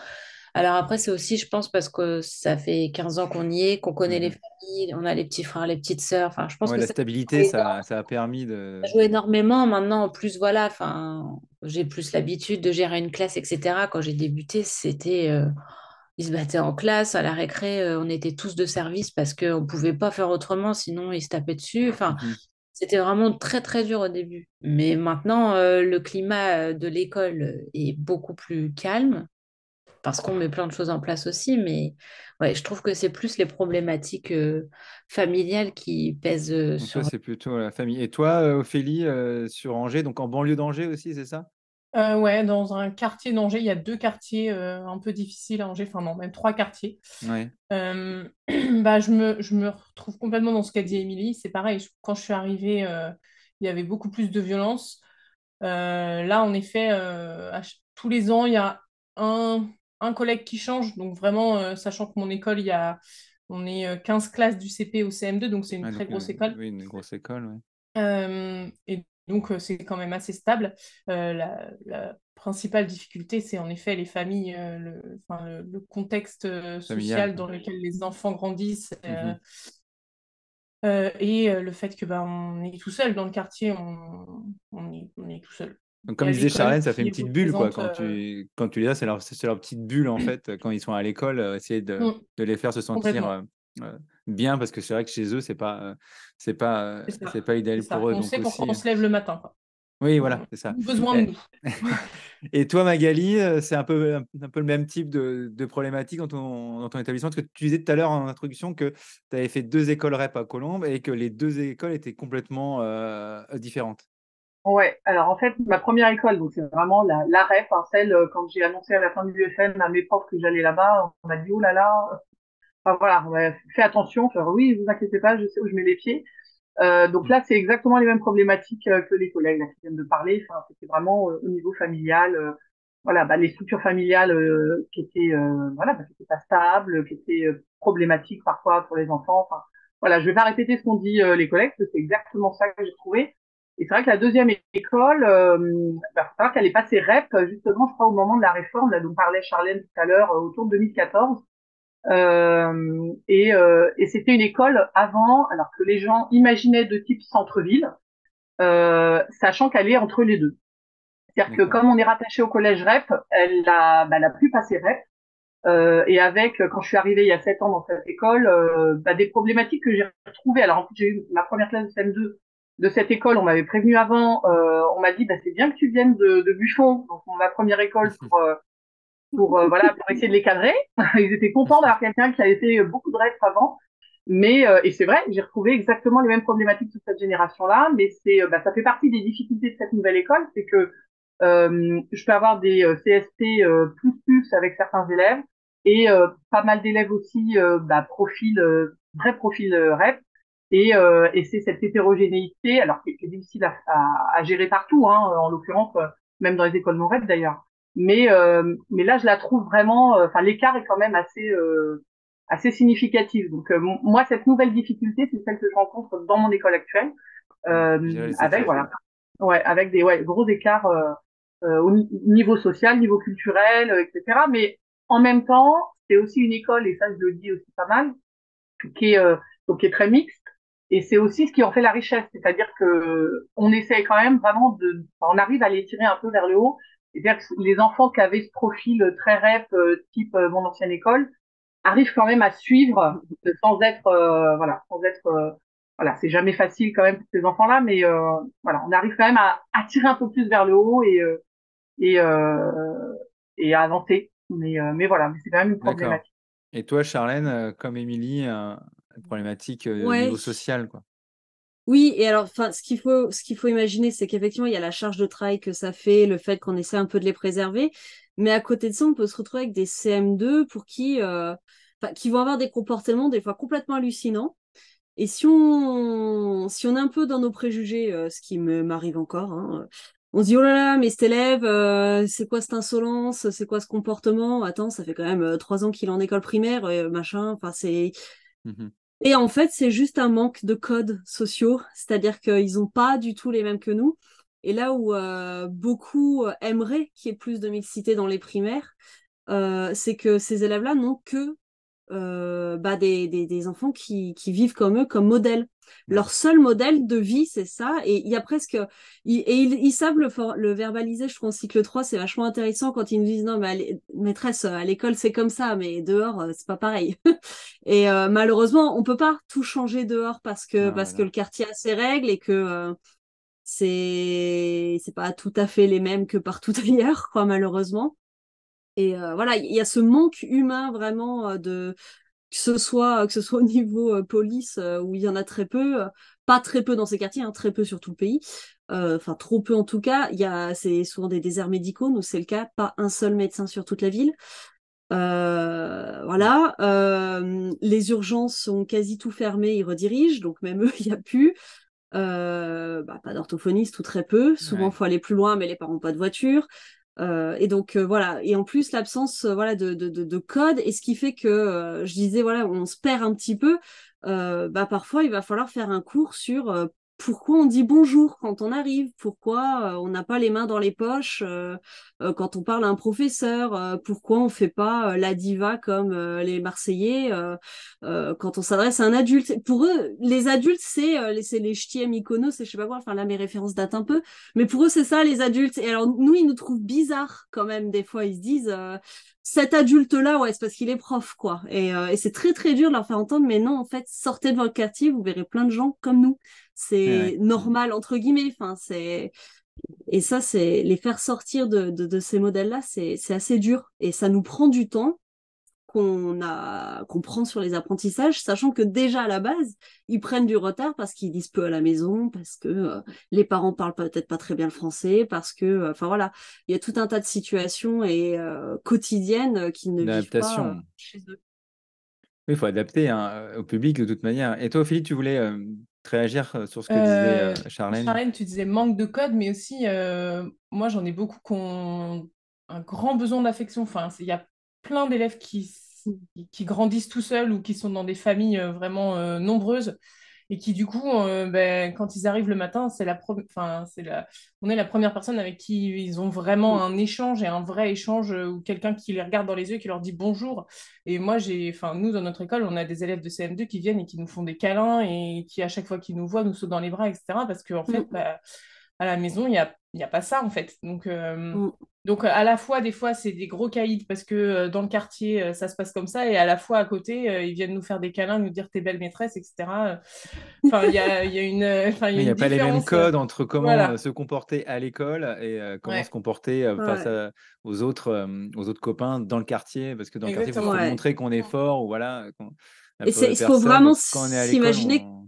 Alors après, c'est aussi, je pense, parce que ça fait 15 ans qu'on y est, qu'on connaît les Mmh. familles, on a les petits frères, les petites sœurs. Enfin, je pense Ouais, que la ça stabilité, ça a permis ça de joue énormément. Maintenant, en plus, voilà, enfin, j'ai plus l'habitude de gérer une classe, etc. Quand j'ai débuté, c'était, ils se battaient en classe, à la récré, on était tous de service parce qu'on ne pouvait pas faire autrement, sinon ils se tapaient dessus. Enfin, mmh c'était vraiment très, très dur au début. Mais maintenant, le climat de l'école est beaucoup plus calme parce qu'on met plein de choses en place aussi. Mais ouais, je trouve que c'est plus les problématiques familiales qui pèsent Donc toi, sur. c'est plutôt la famille et toi, Ophélie, sur Angers, donc en banlieue d'Angers aussi, c'est ça? Ouais, dans un quartier d'Angers, il y a deux quartiers un peu difficiles à Angers, enfin non, même trois quartiers. Ouais. Euh, bah, je me retrouve complètement dans ce qu'a dit Émilie. C'est pareil, quand je suis arrivée, il y avait beaucoup plus de violence. Là, en effet, tous les ans, il y a un collègue qui change. Donc vraiment, sachant que mon école, on est 15 classes du CP au CM2, donc c'est une Ouais, très donc, grosse école. oui, une grosse école, ouais. Et donc, c'est quand même assez stable. La principale difficulté, c'est en effet les familles, enfin, le contexte Familiale, social quoi. dans lequel les enfants grandissent. Mhm. Et le fait que on est tout seul dans le quartier, on est tout seul. Donc, Il y comme a disait l'école Charlène, ça fait une qui petite bulle, quoi. représente. Quand tu les as, c'est leur petite bulle, en fait, quand ils sont à l'école, essayer Mm, de les faire se sentir complètement. bien, parce que c'est vrai que chez eux, c'est pas C'est idéal ça. pour eux. On Donc sait pourquoi aussi, on se lève le matin, quoi. oui, On voilà, a c'est ça. besoin de Et, nous. et toi, Magali, c'est un peu le même type de problématique dans ton établissement, parce que tu disais tout à l'heure en introduction que tu avais fait 2 écoles REP à Colombes et que les 2 écoles étaient complètement différentes. Ouais, alors en fait, ma première école, donc c'est vraiment la REP, hein, celle, quand j'ai annoncé à la fin de l'UFM à mes profs que j'allais là-bas, on m'a dit, oh là là, enfin voilà, ouais, fais attention, faire, oui, vous inquiétez pas, je sais où je mets les pieds. Donc là, c'est exactement les mêmes problématiques que les collègues là, qui viennent de parler. Enfin, c'était vraiment au niveau familial. Voilà, bah, les structures familiales qui étaient voilà, bah, qui étaient pas stables, qui étaient problématiques parfois pour les enfants. Enfin, voilà, je vais pas répéter ce qu'ont dit les collègues, parce que c'est exactement ça que j'ai trouvé. Et c'est vrai que la deuxième école, bah, faut savoir qu'elle est passée REP justement, je crois, au moment de la réforme, là dont parlait Charlène tout à l'heure, autour de 2014. Et c'était une école avant, alors que les gens imaginaient de type centre-ville, sachant qu'elle est entre les deux. C'est-à-dire que D'accord. comme on est rattaché au collège REP, elle a pu passer REP. Et avec, quand je suis arrivée il y a 7 ans dans cette école, des problématiques que j'ai retrouvées. Alors en fait, j'ai eu ma première classe de CM2 de cette école, on m'avait prévenu avant, on m'a dit, c'est bien que tu viennes de Buffon, donc ma première école voilà, pour essayer de les cadrer. Ils étaient contents d'avoir quelqu'un qui avait fait beaucoup de rêves avant. Mais et c'est vrai, j'ai retrouvé exactement les mêmes problématiques de cette génération-là, mais ça fait partie des difficultés de cette nouvelle école, c'est que je peux avoir des CSP plus avec certains élèves et pas mal d'élèves aussi vrai profil REP et c'est cette hétérogénéité alors qui est difficile à gérer partout, hein, en l'occurrence même dans les écoles non REP d'ailleurs. Mais là je la trouve vraiment, enfin l'écart est quand même assez significatif. Donc moi cette nouvelle difficulté c'est celle que je rencontre dans mon école actuelle Gérer les avec écarts, voilà quoi. ouais avec des gros écarts au niveau social, niveau culturel, etc. Mais en même temps, c'est aussi une école, et ça je le dis aussi pas mal, qui est donc qui est très mixte. Et c'est aussi ce qui en fait la richesse, c'est-à-dire que on essaie quand même vraiment on arrive à les tirer un peu vers le haut. C'est-à-dire que les enfants qui avaient ce profil très rep, type mon ancienne école, arrivent quand même à suivre sans être, voilà, c'est jamais facile quand même pour ces enfants-là, mais voilà, on arrive quand même à tirer un peu plus vers le haut et, euh, et à avancer. Mais voilà, mais c'est quand même une D'accord. problématique. Et toi, Charlène, comme Émilie, une problématique au Ouais. niveau social, quoi. Oui, et alors, enfin, ce qu'il faut imaginer, c'est qu'effectivement, il y a la charge de travail que ça fait, le fait qu'on essaie un peu de les préserver, mais à côté de ça, on peut se retrouver avec des CM2 pour qui vont avoir des comportements des fois complètement hallucinants. Et si on est un peu dans nos préjugés, ce qui m'arrive encore, hein, on se dit, oh là là, mais cet élève, c'est quoi cette insolence, c'est quoi ce comportement? Attends, ça fait quand même 3 ans qu'il est en école primaire, machin, enfin, c'est... Mhm. Et en fait, c'est juste un manque de codes sociaux, c'est-à-dire qu'ils n'ont pas du tout les mêmes que nous. Et là où beaucoup aimeraient qu'il y ait plus de mixité dans les primaires, c'est que ces élèves-là n'ont que des enfants qui vivent comme eux, comme modèle. Ouais. Leur seul modèle de vie, c'est ça. Et il y a presque. Ils savent le verbaliser. Je trouve en cycle 3, c'est vachement intéressant quand ils nous disent non, mais maîtresse, à l'école, c'est comme ça, mais dehors, c'est pas pareil. Et malheureusement, on peut pas tout changer dehors Non, parce que voilà. le quartier a ses règles et que c'est pas tout à fait les mêmes que partout ailleurs, quoi, malheureusement. Et voilà, il y a ce manque humain vraiment que ce soit au niveau police où il y en a très peu, pas très peu dans ces quartiers, hein, très peu sur tout le pays, enfin trop peu en tout cas. C'est souvent des déserts médicaux, nous c'est le cas, pas un seul médecin sur toute la ville. Mm. Voilà, les urgences sont quasi tout fermées, ils redirigent, donc même eux, il n'y a plus. Pas d'orthophoniste ou très peu. Souvent, il Ouais. faut aller plus loin, mais les parents n'ont pas de voiture. Et donc voilà, et en plus l'absence voilà de code, et ce qui fait que je disais voilà, on se perd un petit peu. Bah parfois il va falloir faire un cours sur pourquoi on dit bonjour quand on arrive, pourquoi on n'a pas les mains dans les poches quand on parle à un professeur, pourquoi on fait pas la diva comme les Marseillais quand on s'adresse à un adulte. Pour eux, les adultes c'est les ch'tis à Mykonos, c'est je sais pas quoi, enfin là mes références datent un peu, mais pour eux, c'est ça, les adultes. Et alors, nous, ils nous trouvent bizarres quand même, des fois. Ils se disent, cet adulte-là, ouais, c'est parce qu'il est prof, quoi. Et c'est très, très dur de leur faire entendre, mais non, en fait, sortez de votre quartier, vous verrez plein de gens comme nous. Ouais, C'est ouais. normal, entre guillemets. Enfin, c'est... Et ça, c'est les faire sortir de ces modèles-là, c'est assez dur. Et ça nous prend du temps qu'on prend sur les apprentissages, sachant que déjà à la base, ils prennent du retard parce qu'ils disent peu à la maison, parce que les parents parlent peut-être pas très bien le français, parce que, enfin voilà, il y a tout un tas de situations et quotidiennes qu'ils ne vivent pas D'adaptation. chez eux. Oui, il faut adapter hein, au public de toute manière. Et toi, Ophélie, tu voulais réagir sur ce que disait Charlène? Charlène, tu disais manque de code, mais aussi, moi, j'en ai beaucoup qui ont un grand besoin d'affection. Enfin, il y a plein d'élèves qui grandissent tout seuls ou qui sont dans des familles vraiment nombreuses et qui, du coup, ben, quand ils arrivent le matin, enfin, on est la première personne avec qui ils ont vraiment un échange et un vrai échange ou quelqu'un qui les regarde dans les yeux et qui leur dit bonjour. Et moi, enfin, nous, dans notre école, on a des élèves de CM2 qui viennent et qui nous font des câlins et qui, à chaque fois qu'ils nous voient, nous sautent dans les bras, etc. Parce qu'en fait, Mm, bah, à la maison, il y a pas ça, en fait. mm. Donc, à la fois, des fois, c'est des gros caïds parce que dans le quartier, ça se passe comme ça. Et à la fois, à côté, ils viennent nous faire des câlins, nous dire t'es belle maîtresse, etc. Enfin, il y Oui, a il n'y une a pas les mêmes différence. codes entre comment Voilà. se comporter à l'école et comment se Ouais, comporter face Ouais, aux autres copains dans le quartier. Parce que dans le quartier, il faut exactement. ouais. montrer qu'on est fort ou voilà, Et pour il d'autres faut personnes. vraiment Et quand on est à l'école, s'imaginer on...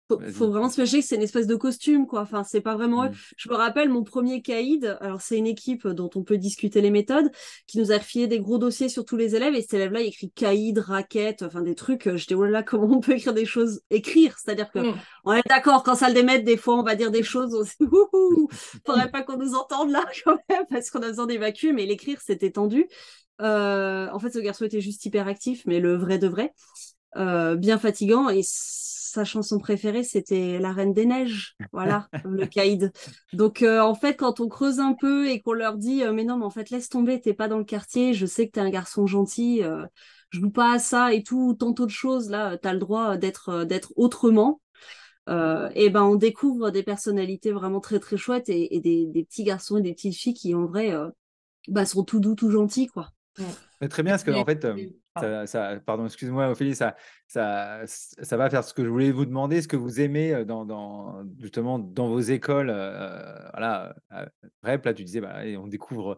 faut Vas-y. vraiment s'imaginer que c'est une espèce de costume, quoi. Enfin, c'est pas vraiment eux. Mm. Je me rappelle mon premier caïd. Alors, c'est une équipe dont on peut discuter les méthodes, qui nous a refilé des gros dossiers sur tous les élèves. Et cet élève-là, il écrit caïd, raquette, enfin des trucs. J'étais, oh là là, comment on peut écrire des choses, écrire. C'est-à-dire que, Mm. on est d'accord, quand ça le démette, des fois, on va dire des choses. On se dit, ouhou, faudrait pas qu'on nous entende là, quand même, parce qu'on a besoin d'évacuer. Mais l'écrire, c'était tendu. En fait, ce garçon était juste hyper actif, mais le vrai de vrai bien fatigant. Et sa chanson préférée, c'était La Reine des Neiges. Voilà, le caïd. Donc, en fait, quand on creuse un peu et qu'on leur dit, mais non, mais en fait, laisse tomber, t'es pas dans le quartier, je sais que t'es un garçon gentil, je joue pas à ça et tout, tant d'autres choses, là, t'as le droit d'être autrement. Et ben, on découvre des personnalités vraiment très, très chouettes et des petits garçons et des petites filles qui, en vrai, bah, sont tout doux, tout gentils, quoi. Mm. Mais très bien, parce que en fait, Pardon. pardon, excuse-moi, Ophélie, ça va faire ce que je voulais vous demander, ce que vous aimez justement dans vos écoles. Voilà, REP, là, tu disais, bah, et on découvre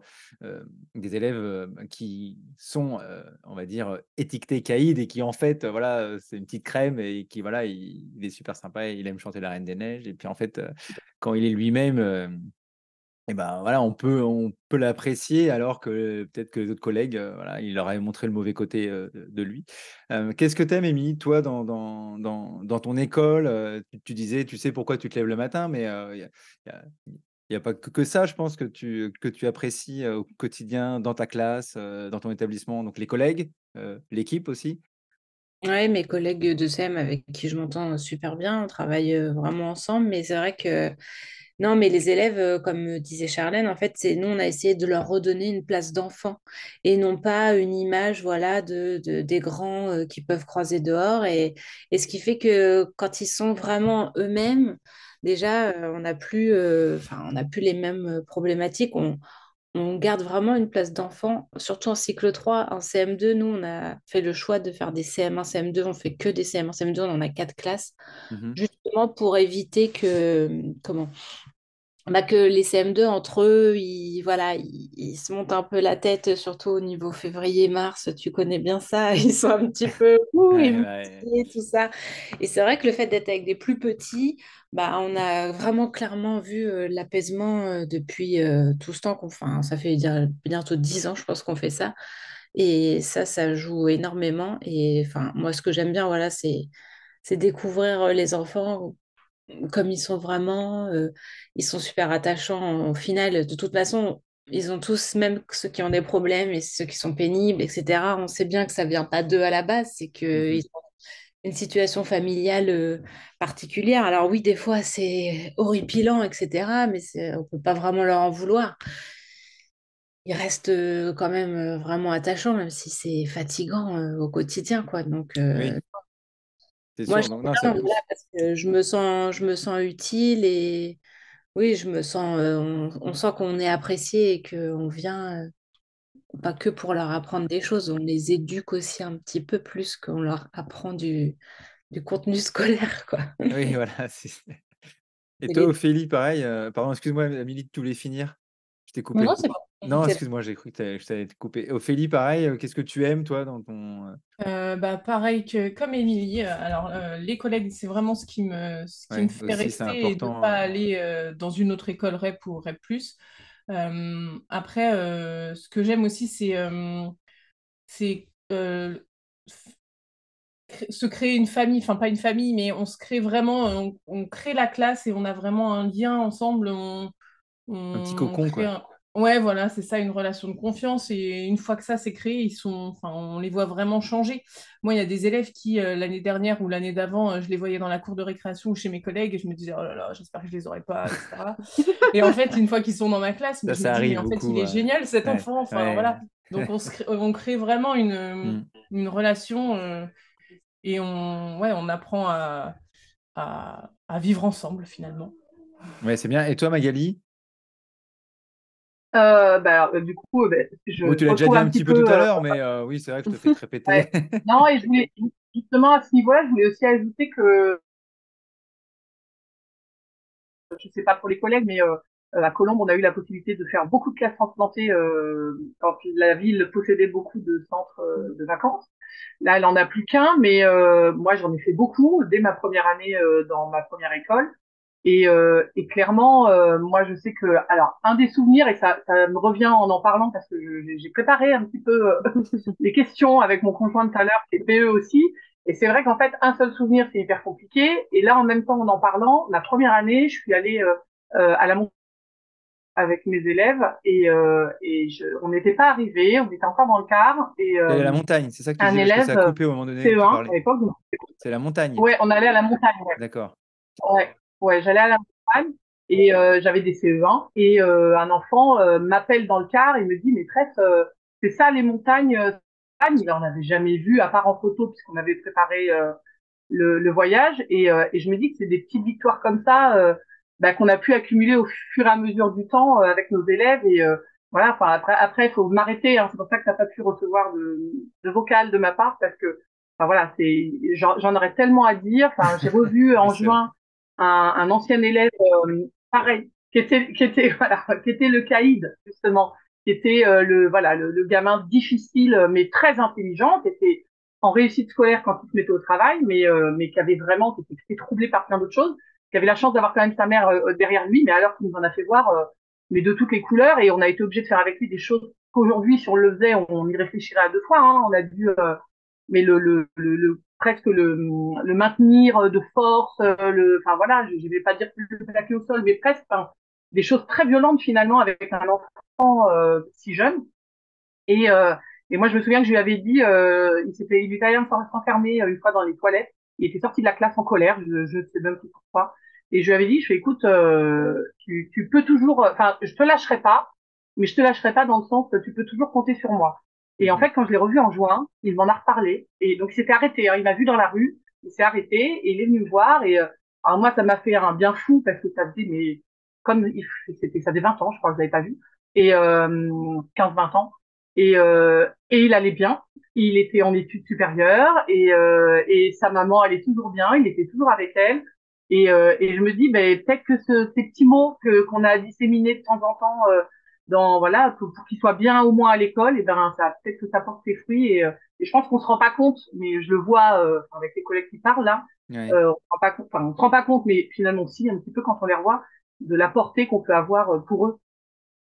des élèves qui sont, on va dire, étiquetés caïds et qui, en fait, voilà, c'est une petite crème et qui, voilà, il est super sympa et il aime chanter la Reine des Neiges. Et puis, en fait, quand il est lui-même, et ben voilà, on peut l'apprécier alors que peut-être que les autres collègues, voilà, il leur avait montré le mauvais côté, de lui. Qu'est-ce que tu aimes, Émilie, toi, dans ton école? Tu disais, tu sais pourquoi tu te lèves le matin, mais il y a il y a pas que ça, je pense, que tu apprécies, au quotidien dans ta classe, dans ton établissement, donc les collègues, l'équipe aussi? Ouais, mes collègues de CM avec qui je m'entends super bien, on travaille vraiment ensemble, mais c'est vrai que non, mais les élèves, comme disait Charlène, en fait, c'est nous, on a essayé de leur redonner une place d'enfant et non pas une image, voilà, des grands qui peuvent croiser dehors. Et ce qui fait que quand ils sont vraiment eux-mêmes, déjà, enfin, on n'a plus les mêmes problématiques. On garde vraiment une place d'enfant, surtout en cycle 3. En CM2, nous, on a fait le choix de faire des CM1, CM2. On fait que des CM1, CM2. On en a 4 classes, Mmh. justement pour éviter que les CM2 entre eux, voilà, ils se montent un peu la tête, surtout au niveau février-mars, tu connais bien ça, ils sont un petit peu Ouais, ouais. émoustillés, tout ça. Et c'est vrai que le fait d'être avec des plus petits, bah, on a vraiment clairement vu l'apaisement depuis tout ce temps enfin, ça fait bientôt 10 ans, je pense qu'on fait ça. Et ça joue énormément. Et enfin, moi, ce que j'aime bien, voilà, c'est découvrir les enfants comme ils sont vraiment, ils sont super attachants au final. De toute façon, ils ont tous, même ceux qui ont des problèmes et ceux qui sont pénibles, etc., on sait bien que ça vient pas d'eux à la base, c'est qu'ils ont une situation familiale particulière. Alors oui, des fois, c'est horripilant, etc., mais on peut pas vraiment leur en vouloir. Ils restent quand même vraiment attachants, même si c'est fatigant au quotidien, quoi. Donc, Oui, c'est moi, sûr. j'aime Donc, non, bien, voilà, parce que je me sens utile et oui, on sent qu'on est apprécié et qu'on vient, pas que pour leur apprendre des choses, on les éduque aussi un petit peu plus qu'on leur apprend du contenu scolaire, quoi. oui, voilà. Et C'est toi, les- Ophélie, pareil. Pardon, excuse-moi, Amélie, tu voulais finir? Je t'ai coupé. Non, c'est pas. Non, c'est- excuse-moi, j'ai cru que je t'avais coupé. Ophélie, pareil. Qu'est-ce que tu aimes, toi, dans ton. Pareil que comme Émilie, alors les collègues, c'est vraiment ce qui me Ouais, fait aussi, c'est rester et de ne important. pas aller dans une autre école REP ou REP+. Après, ce que j'aime aussi, c'est se créer une famille, enfin pas une famille, mais on se crée vraiment, on crée la classe et on a vraiment un lien ensemble. Un petit On cocon, crée quoi. Ouais, voilà, c'est ça, une relation de confiance. Et une fois que ça c'est créé, enfin, on les voit vraiment changer. Moi, il y a des élèves qui, l'année dernière ou l'année d'avant, je les voyais dans la cour de récréation ou chez mes collègues et je me disais, oh là là, j'espère que je les aurai pas, etc. Et en fait, une fois qu'ils sont dans ma classe, mais je me Ça dis, mais arrive en fait, il beaucoup. est génial cet Ouais, enfant. Enfin, ouais. voilà. Donc, on crée vraiment Hmm. une relation et ouais, on apprend à vivre ensemble finalement. Ouais, c'est bien. Et toi, Magali? Du coup, je Bon, tu l'as déjà retrouve dit un un petit petit peu tout peu. à l'heure, mais oui, c'est vrai que je te fais te répéter. Ouais. Non, et je voulais justement à ce niveau-là, je voulais aussi ajouter que je sais pas pour les collègues, mais à Colombes, on a eu la possibilité de faire beaucoup de classes transplantées quand la ville possédait beaucoup de centres de vacances. Là, elle en a plus qu'un, mais moi, j'en ai fait beaucoup dès ma première année dans ma première école. Et clairement, moi, je sais que, alors, un des souvenirs, et ça me revient en parlant parce que j'ai préparé un petit peu des questions avec mon conjoint tout à l'heure, qui est PE aussi. Et c'est vrai qu'en fait, un seul souvenir, c'est hyper compliqué. Et là, en même temps, en parlant, la première année, je suis allée à la montagne avec mes élèves on n'était pas arrivés, on était encore dans le car et T'es allé à la montagne, c'est ça que tu un disais, parce que élève ça a coupé au moment donné où tu CE1 à parlais. l'époque. C'est la montagne. Ouais, on allait à la montagne. Ouais, D'accord. ouais, ouais, j'allais à la montagne et j'avais des CE1 et un enfant m'appelle dans le car et me dit maîtresse, c'est ça les montagnes. Il en avait jamais vu à part en photo puisqu'on avait préparé le voyage et je me dis que c'est des petites victoires comme ça qu'on a pu accumuler au fur et à mesure du temps avec nos élèves et voilà. Enfin après il faut m'arrêter. Hein, c'est pour ça que t'as pas pu recevoir de vocal de ma part parce que enfin voilà c'est j'en aurais tellement à dire. Enfin j'ai revu Oui, en c'est vrai. juin un ancien élève pareil qui était voilà qui était le caïd justement qui était le gamin difficile mais très intelligent qui était en réussite scolaire quand il se mettait au travail, mais qui avait vraiment, qui était troublé par plein d'autres choses, qui avait la chance d'avoir quand même sa mère derrière lui, mais alors qu'il nous en a fait voir, mais de toutes les couleurs, et on a été obligé de faire avec lui des choses qu'aujourd'hui, si on le faisait, on y réfléchirait à deux fois, hein, on a dû, mais presque le maintenir de force, enfin voilà, je vais pas dire le plaquer au sol, mais presque, enfin, des choses très violentes finalement avec un enfant si jeune. Et, euh, et moi, je me souviens que je lui avais dit, il était allé s'enfermer une fois dans les toilettes. Il était sorti de la classe en colère, je ne sais même plus pourquoi. Et je lui avais dit, je fais, écoute, tu peux toujours, enfin, je te lâcherai pas, mais je te lâcherai pas dans le sens, tu peux toujours compter sur moi. Et en Mhm. fait, quand je l'ai revu en juin, il m'en a reparlé. Et donc, il s'était arrêté. Hein, il m'a vu dans la rue, il s'est arrêté et il est venu me voir. Et alors moi, ça m'a fait un bien fou parce que ça faisait, mais comme ça faisait 20 ans, je crois que je l'avais pas vu, et 15-20 ans. Et il allait bien. Il était en études supérieures et sa maman allait toujours bien. Il était toujours avec elle. Et je me dis, ben, peut-être que ces petits mots qu'on a disséminés de temps en temps voilà, pour qu'ils soient bien au moins à l'école, et ben ça peut-être que ça porte ses fruits. Et je pense qu'on se rend pas compte, mais je le vois avec les collègues qui parlent là. Ouais. On se rend pas compte, enfin, on se rend pas compte, mais finalement si un petit peu quand on les revoit, de la portée qu'on peut avoir pour eux.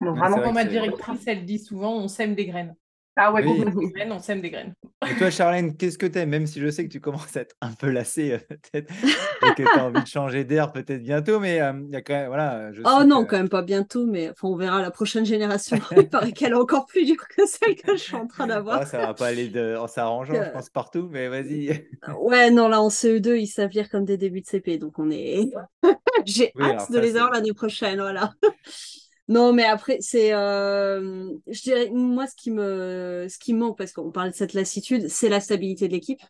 Donc Ouais, c'est vraiment. vrai Pour que ma c'est. directrice, elle dit souvent, on sème des graines. Ah ouais, Oui. complètement. Des graines, on sème des graines. Et toi, Charlène, qu'est-ce que t'aimes? Même si je sais que tu commences à être un peu lassée, peut-être, et que tu as envie de changer d'air peut-être bientôt, mais il y a quand même, voilà, je Oh sais non, que quand même pas bientôt, mais enfin, on verra la prochaine génération. Il paraît qu'elle est encore plus dure que celle que je suis en train d'avoir. ça va pas aller en s'arrangeant, je pense, partout, mais vas-y. Ouais, non, là, en CE2, ils savent lire comme des débuts de CP, donc on est... J'ai Oui, alors hâte de ça, les avoir c'est... l'année prochaine, voilà. Non, mais après, c'est, je dirais, moi, ce qui me manque, parce qu'on parlait de cette lassitude, c'est la stabilité de l'équipe.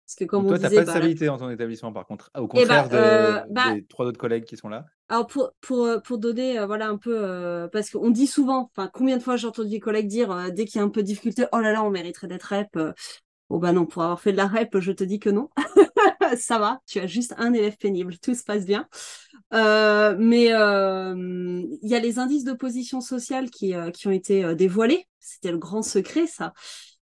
Parce que comme Donc on toi, tu n'as disait, pas de bah, stabilité dans ton établissement, par contre, au eh ben, contraire bah, des 3 autres collègues qui sont là. alors pour donner, voilà, un peu, parce qu'on dit souvent, enfin, combien de fois j'ai entendu des collègues dire, dès qu'il y a un peu de difficulté, oh là là, on mériterait d'être rep. Oh bah non, pour avoir fait de la rep, je te dis que non. Ça va, tu as juste un élève pénible, tout se passe bien. Mais il y a les indices de position sociale qui ont été dévoilés. C'était le grand secret, ça.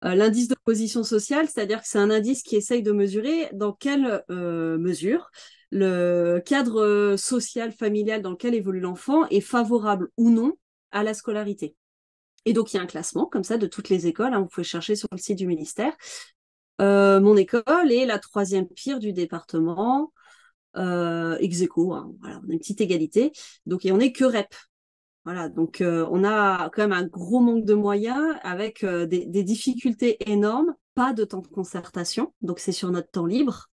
L'indice de position sociale, c'est-à-dire que c'est un indice qui essaye de mesurer dans quelle mesure le cadre social, familial dans lequel évolue l'enfant est favorable ou non à la scolarité. Et donc, il y a un classement comme ça de toutes les écoles. Hein, vous pouvez chercher sur le site du ministère. Mon école est la 3e pire du département, ex aequo, hein, voilà, on a une petite égalité. Donc, et on n'est que REP. Voilà, donc on a quand même un gros manque de moyens avec des difficultés énormes, pas de temps de concertation, donc c'est sur notre temps libre.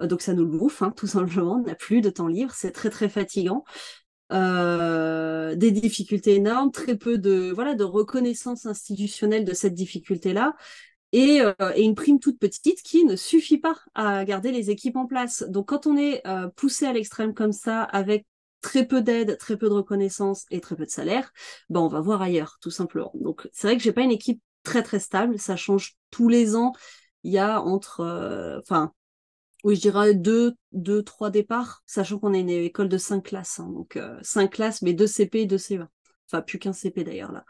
Donc ça nous le bouffe, hein, tout simplement, on n'a plus de temps libre, c'est très très fatigant. Des difficultés énormes, très peu de, voilà, de reconnaissance institutionnelle de cette difficulté-là et une prime toute petite qui ne suffit pas à garder les équipes en place. Donc quand on est poussé à l'extrême comme ça, avec très peu d'aide, très peu de reconnaissance et très peu de salaire, ben on va voir ailleurs, tout simplement. Donc c'est vrai que j'ai pas une équipe très très stable, ça change tous les ans. Il y a entre, enfin, oui, je dirais trois départs, sachant qu'on est une école de 5 classes, hein, donc 5 classes, mais 2 CP et 2 CE1. Enfin, plus qu'un CP d'ailleurs là.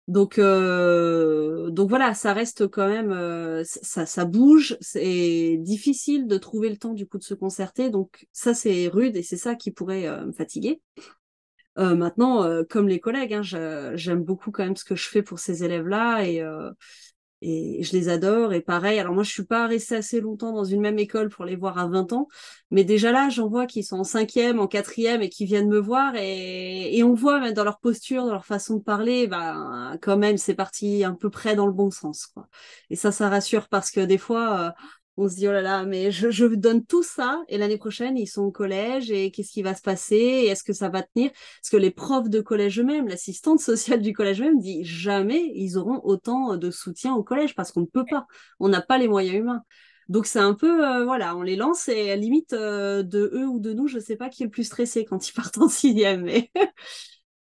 Donc voilà, ça reste quand même, ça bouge, c'est difficile de trouver le temps du coup de se concerter, donc ça c'est rude et c'est ça qui pourrait me fatiguer. Maintenant, comme les collègues, hein, j'aime beaucoup quand même ce que je fais pour ces élèves-là et je les adore. Et pareil, alors moi je suis pas restée assez longtemps dans une même école pour les voir à 20 ans, mais déjà là j'en vois qui sont en 5e, en 4e et qui viennent me voir et on voit même dans leur posture, dans leur façon de parler, bah quand même c'est parti à peu près dans le bon sens, quoi. Et ça rassure parce que des fois on se dit oh là là, mais je donne tout ça et l'année prochaine ils sont au collège et qu'est-ce qui va se passer et est-ce que ça va tenir? Parce que les profs de collège eux-mêmes, l'assistante sociale du collège même dit jamais ils auront autant de soutien au collège parce qu'on ne peut pas, on n'a pas les moyens humains. Donc c'est un peu, voilà, on les lance et à la limite de eux ou de nous, je sais pas qui est le plus stressé quand ils partent en 6e.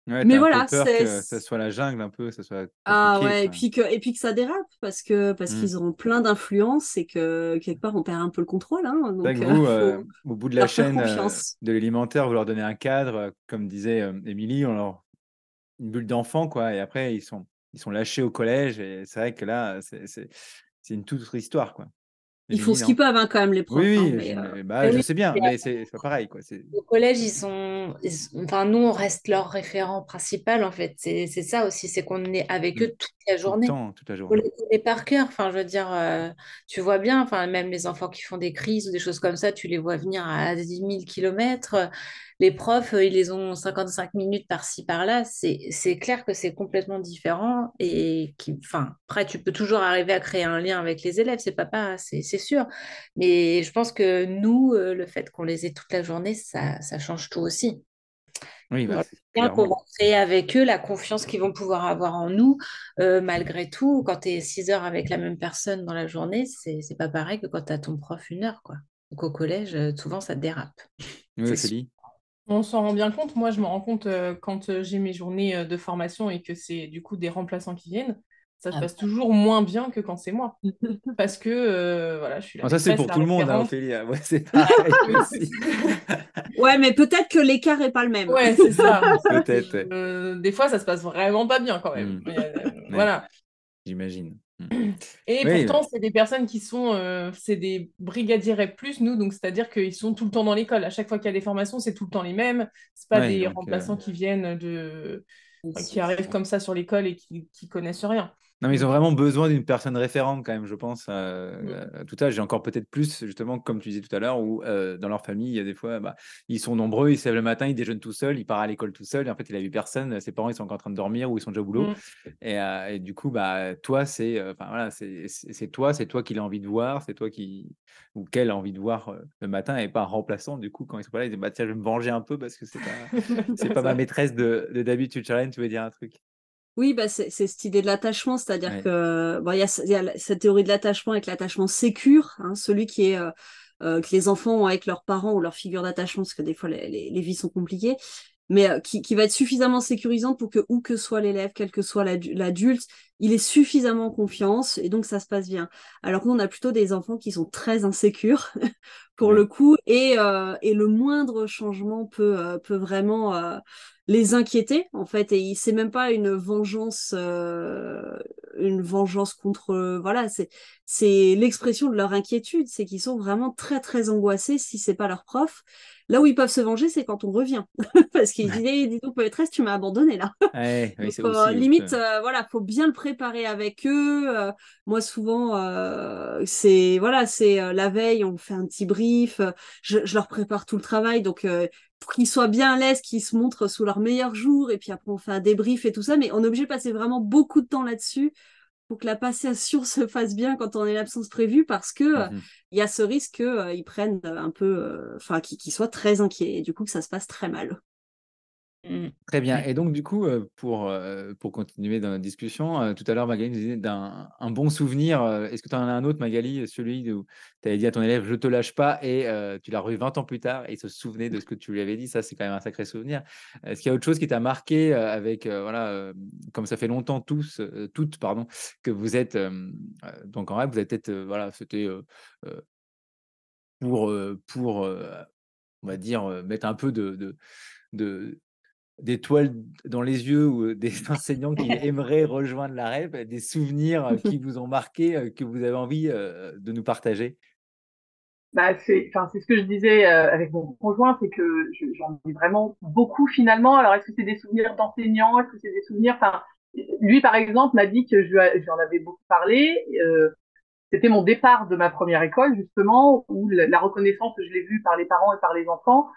Ouais, tu Mais as un peu voilà, peur c'est... que ça soit la jungle un peu, ça soit Ah compliqué, ouais, quoi. et puis que ça dérape parce Hmm. qu'ils auront plein d'influence et que quelque part on perd un peu le contrôle, hein, C'est vrai donc que vous, faut au bout de la leur faire chaîne confiance. de l'élémentaire, vous leur donnez un cadre, comme disait Émilie, une bulle d'enfant, quoi. Et après, ils sont lâchés au collège. Et c'est vrai que là, c'est une toute autre histoire, quoi. Ils font Émilie, ce qu'ils non? peuvent hein, quand même les Oui, profs, hein, oui, mais bah, Mais je oui, sais bien, et mais c'est pas pareil, quoi. au collège, enfin, nous, on reste leur référent principal, en fait. C'est ça aussi, c'est qu'on est avec Mm. eux toute la Tout le journée. temps, toute la On journée. les connaît par cœur. Enfin, je veux dire, tu vois bien, enfin, même les enfants qui font des crises ou des choses comme ça, tu les vois venir à 10 000 kilomètres. Les profs, ils les ont 55 minutes par-ci, par-là. C'est clair que c'est complètement différent. Enfin, après, tu peux toujours arriver à créer un lien avec les élèves, c'est sûr. Mais je pense que nous, le fait qu'on les ait toute la journée, ça change tout aussi. Oui, Dans bah, le lien qu'on va clairement. créer avec eux, la confiance qu'ils vont pouvoir avoir en nous, malgré tout, quand tu es 6 heures avec la même personne dans la journée, c'est pas pareil que quand tu as ton prof 1 heure, quoi. Donc au collège, souvent ça dérape. Oui, C'est sûr. Ophélie. On s'en rend bien compte. Moi, je me rends compte quand j'ai mes journées de formation et que c'est du coup des remplaçants qui viennent, ça se Ah, passe toujours moins bien que quand c'est moi. Parce que voilà, je suis la Bon, ça, c'est maîtresse, pour la tout le monde, hein, référente. Ophélie. Ouais, c'est pareil aussi. ouais, mais peut-être que l'écart est pas le même. Ouais, c'est ça. Peut-être, ouais. Des fois, ça se passe vraiment pas bien quand même. Mm. Ouais, Voilà. j'imagine. Mm. Et Oui, pourtant, c'est des personnes qui sont, c'est des brigadiers REP+, nous, donc c'est-à-dire qu'ils sont tout le temps dans l'école. À chaque fois qu'il y a des formations, c'est tout le temps les mêmes. C'est pas ouais, des donc, remplaçants qui viennent enfin, qui arrivent comme ça sur l'école et qui connaissent rien. Non, mais ils ont Donc, vraiment besoin d'une personne référente quand même, je pense. mm, Tout à j'ai encore peut-être plus, justement, comme tu disais tout à l'heure, où dans leur famille, il y a des fois, bah, ils sont nombreux, ils se lèvent le matin, ils déjeunent tout seuls, ils partent à l'école tout seul, et en fait, il a vu personne, ses parents, ils sont encore en train de dormir ou ils sont déjà au boulot. Mm. Et du coup, bah, toi, enfin, voilà, c'est toi qu'il a envie de voir, c'est toi qui, ou qu'elle a envie de voir le matin, et pas un remplaçant. Du coup, quand ils sont pas là, ils disent, bah, tiens, je vais me venger un peu parce que c'est C'est pas ma ça. maîtresse d'habitude. Charlène, tu veux dire un truc? oui, bah c'est cette idée de l'attachement, c'est-à-dire Ouais, que bon, il y a cette théorie de l'attachement avec l'attachement sécure, hein, celui qui est que les enfants ont avec leurs parents ou leur figure d'attachement, parce que des fois les vies sont compliquées, mais qui va être suffisamment sécurisante pour que où que soit l'élève, quel que soit l'adulte, il ait suffisamment confiance et donc ça se passe bien. Alors que nous, on a plutôt des enfants qui sont très insécures pour ouais. le coup, et le moindre changement peut vraiment les inquiéter, en fait, et c'est même pas une vengeance contre, voilà, c'est l'expression de leur inquiétude, c'est qu'ils sont vraiment très, très angoissés si c'est pas leur prof. Là où ils peuvent se venger, c'est quand on revient, parce qu'ils disent, eh, dis donc, maîtresse, tu m'as abandonné là. Ouais, oui, Donc, c'est aussi limite, voilà, faut bien le préparer avec eux. Moi, souvent, c'est voilà, c'est la veille, on fait un petit brief. Je leur prépare tout le travail, donc pour qu'ils soient bien à l'aise, qu'ils se montrent sous leur meilleur jour, et puis après on fait un débrief et tout ça. Mais on est obligé de passer vraiment beaucoup de temps là-dessus pour que la passation se fasse bien quand on est l'absence prévue, parce que Mhm. il y a ce risque qu'ils prennent un peu, enfin, qu'ils soient très inquiets, et du coup que ça se passe très mal. Mm. Très bien. Ouais. Et donc, du coup, pour continuer dans notre discussion, tout à l'heure, Magali nous disait d'un un bon souvenir. Est-ce que tu en as un autre, Magali, celui où tu avais dit à ton élève, je te lâche pas, et tu l'as revu 20 ans plus tard et il se souvenait de ce que tu lui avais dit? Ça, c'est quand même un sacré souvenir. Est-ce qu'il y a autre chose qui t'a marqué avec, voilà, comme ça fait longtemps toutes, pardon, que vous êtes donc en rêve, vous êtes peut-être, voilà, c'était euh, pour on va dire, mettre un peu de d'étoiles dans les yeux ou des enseignants qui aimeraient rejoindre la REP, des souvenirs qui vous ont marqué, que vous avez envie de nous partager? Bah, enfin, c'est ce que je disais avec mon conjoint, c'est que j'en ai vraiment beaucoup finalement. Alors, est-ce que c'est des souvenirs d'enseignants? Est-ce que c'est des souvenirs, enfin, lui, par exemple, m'a dit que j'en avais beaucoup parlé. C'était mon départ de ma première école, justement, où la reconnaissance, je l'ai vue par les parents et par les enfants.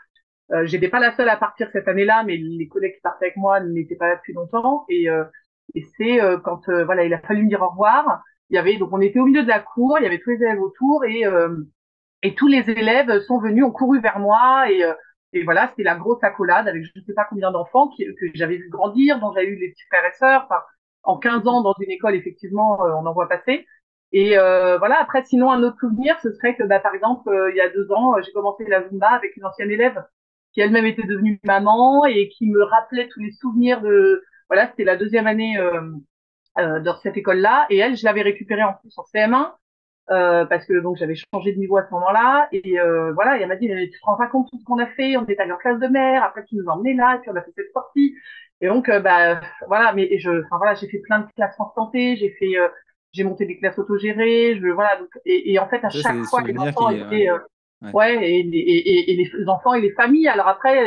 J'étais pas la seule à partir cette année-là, mais les collègues qui partaient avec moi n'étaient pas là depuis longtemps. Et c'est quand voilà, il a fallu me dire au revoir. Il y avait donc on était au milieu de la cour, il y avait tous les élèves autour et tous les élèves sont venus, ont couru vers moi et voilà, c'était la grosse accolade avec je ne sais pas combien d'enfants que j'avais vu grandir, dont j'avais eu les petits frères et sœurs. Enfin, en 15 ans dans une école, effectivement, on en voit passer. Et voilà, après, sinon, un autre souvenir, ce serait que, bah, par exemple, il y a 2 ans, j'ai commencé la Zumba avec une ancienne élève qui elle-même était devenue maman et qui me rappelait tous les souvenirs de... Voilà, c'était la deuxième année dans cette école-là. Et elle, je l'avais récupérée en plus en CM1 parce que donc j'avais changé de niveau à ce moment-là. Et voilà, et elle m'a dit, mais tu te rends pas compte de tout ce qu'on a fait? On est allé en classe de mer, après tu nous as emmenés là, et puis on a fait cette sortie. Et donc, bah, voilà, enfin voilà, j'ai fait plein de classes en santé, j'ai monté des classes autogérées, voilà, donc, et en fait, à Ça, c'est chaque des fois, les souvenirs enfants qui étaient, ouais. ouais, et les enfants et les familles. Alors après,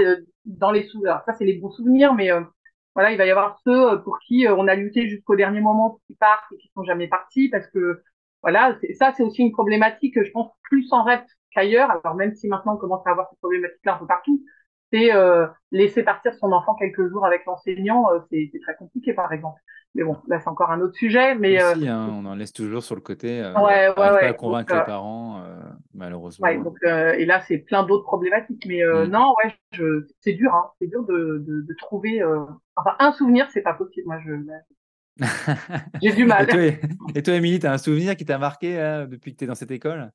dans les souvenirs, ça c'est les bons souvenirs, mais voilà, il va y avoir ceux pour qui on a lutté jusqu'au dernier moment pour qu'ils partent et qui sont jamais partis parce que voilà, ça c'est aussi une problématique, je pense, plus en REP qu'ailleurs. Alors même si maintenant on commence à avoir cette problématique-là un peu partout, c'est laisser partir son enfant quelques jours avec l'enseignant, c'est très compliqué par exemple. Mais bon, là c'est encore un autre sujet, mais Aussi, hein, on en laisse toujours sur le côté, ouais, on ouais, n'arrive pas à ouais. Donc, convaincre les parents, ouais, malheureusement. donc et là c'est plein d'autres problématiques. Mais Mmh. non, ouais, c'est dur, hein, c'est dur de trouver. Enfin, un souvenir, c'est pas possible. Moi, j'ai du Et toi, mal. Émilie, tu as un souvenir qui t'a marqué depuis que tu es dans cette école?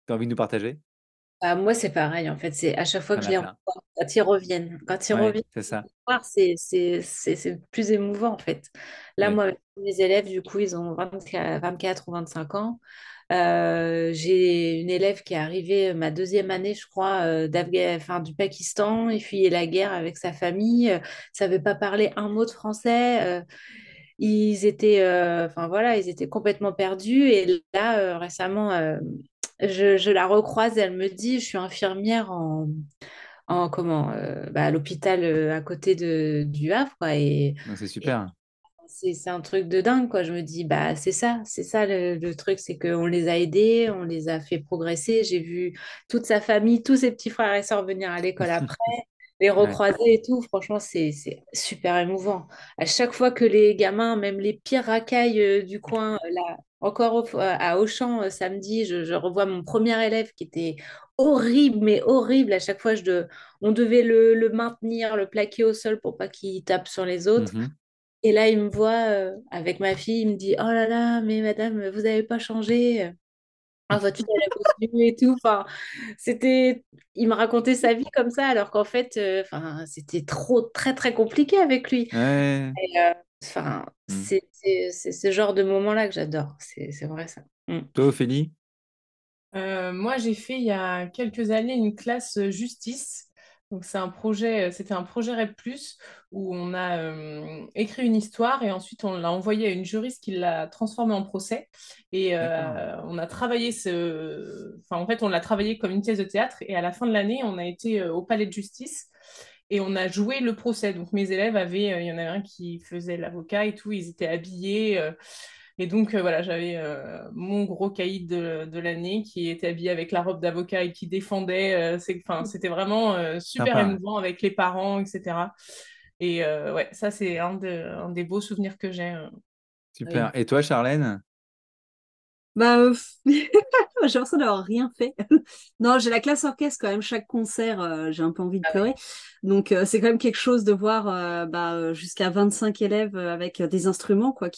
Tu as envie de nous partager? Bah, moi, c'est pareil, en fait. C'est à chaque fois Il que y je en a les plein. revois, quand ils reviennent. Quand ils Ouais, reviennent, c'est ça. voir, c'est plus émouvant, en fait. Là, Oui. moi, mes élèves, du coup, ils ont 24 ou 25 ans. J'ai une élève qui est arrivée ma deuxième année, je crois, enfin, du Pakistan, et fuyait la guerre avec sa famille, savait pas parler un mot de français. Ils étaient, enfin voilà, ils étaient complètement perdus. Et là, récemment, je la recroise et elle me dit, je suis infirmière à l'hôpital à côté du Havre, quoi. Donc c'est Et super. c'est un truc de dingue, quoi. Je me dis, bah, c'est ça le truc, c'est qu'on les a aidés, on les a fait progresser. J'ai vu toute sa famille, tous ses petits frères et sœurs venir à l'école après, les Ouais. recroiser et tout. Franchement, c'est super émouvant. À chaque fois que les gamins, même les pires racailles du coin, là, encore à Auchan, samedi, je revois mon premier élève qui était horrible, mais horrible. À chaque fois, on devait le maintenir, le plaquer au sol pour pas qu'il tape sur les autres. Mhm. Et là, il me voit avec ma fille, il me dit, oh là là, mais madame, vous n'avez pas changé. Ah, votre fille, elle a postulé et tout. Enfin, c'était... Il me racontait sa vie comme ça, alors qu'en fait, enfin, c'était très, très compliqué avec lui. Ouais. Et, enfin, Mm. c'est ce genre de moment-là que j'adore. C'est vrai, ça. Mm. Toi, Ophélie? Moi, j'ai fait il y a quelques années une classe justice. Donc, c'était un projet REP+, où on a écrit une histoire et ensuite on l'a envoyé à une juriste qui l'a transformée en procès. Et D'accord. on a travaillé enfin, en fait, on l'a travaillé comme une pièce de théâtre. Et à la fin de l'année, on a été au palais de justice et on a joué le procès. Donc, mes élèves il y en avait un qui faisait l'avocat et tout, ils étaient habillés. Et donc, voilà, j'avais mon gros caïd de l'année qui était habillé avec la robe d'avocat et qui défendait. Enfin, c'était vraiment super Sympa. émouvant avec les parents, etc. Et ouais, ça, c'est un des beaux souvenirs que j'ai. Super. Oui. Et toi, Charlène? Bah, j'ai l'impression d'avoir rien fait. Non, j'ai la classe orchestre quand même. Chaque concert, j'ai un peu envie de Ah ouais. pleurer. Donc, c'est quand même quelque chose de voir jusqu'à 25 élèves avec des instruments quoi,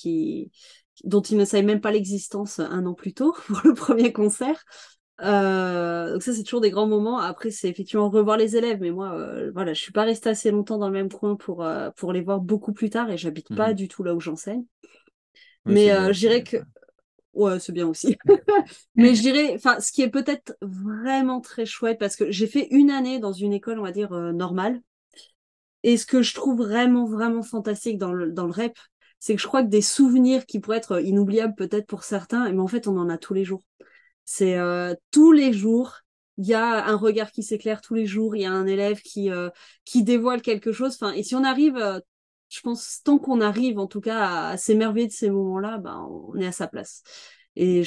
dont ils ne savaient même pas l'existence un an plus tôt pour le premier concert. Donc ça, c'est toujours des grands moments. Après, c'est effectivement revoir les élèves. Mais moi, voilà, je suis pas restée assez longtemps dans le même coin pour les voir beaucoup plus tard et j'habite pas Mhm. du tout là où j'enseigne. Oui, Mais c'est bien je aussi. dirais que ouais, c'est bien aussi. Mais je dirais, enfin, ce qui est peut-être vraiment très chouette, parce que j'ai fait une année dans une école, on va dire, normale. Et ce que je trouve vraiment, vraiment fantastique dans le rep, c'est que je crois que des souvenirs qui pourraient être inoubliables peut-être pour certains, mais en fait, on en a tous les jours. C'est tous les jours, il y a un regard qui s'éclaire tous les jours, il y a un élève qui dévoile quelque chose. Enfin, et si on arrive, je pense, tant qu'on arrive en tout cas à s'émerveiller de ces moments-là, ben, on est à sa place. Et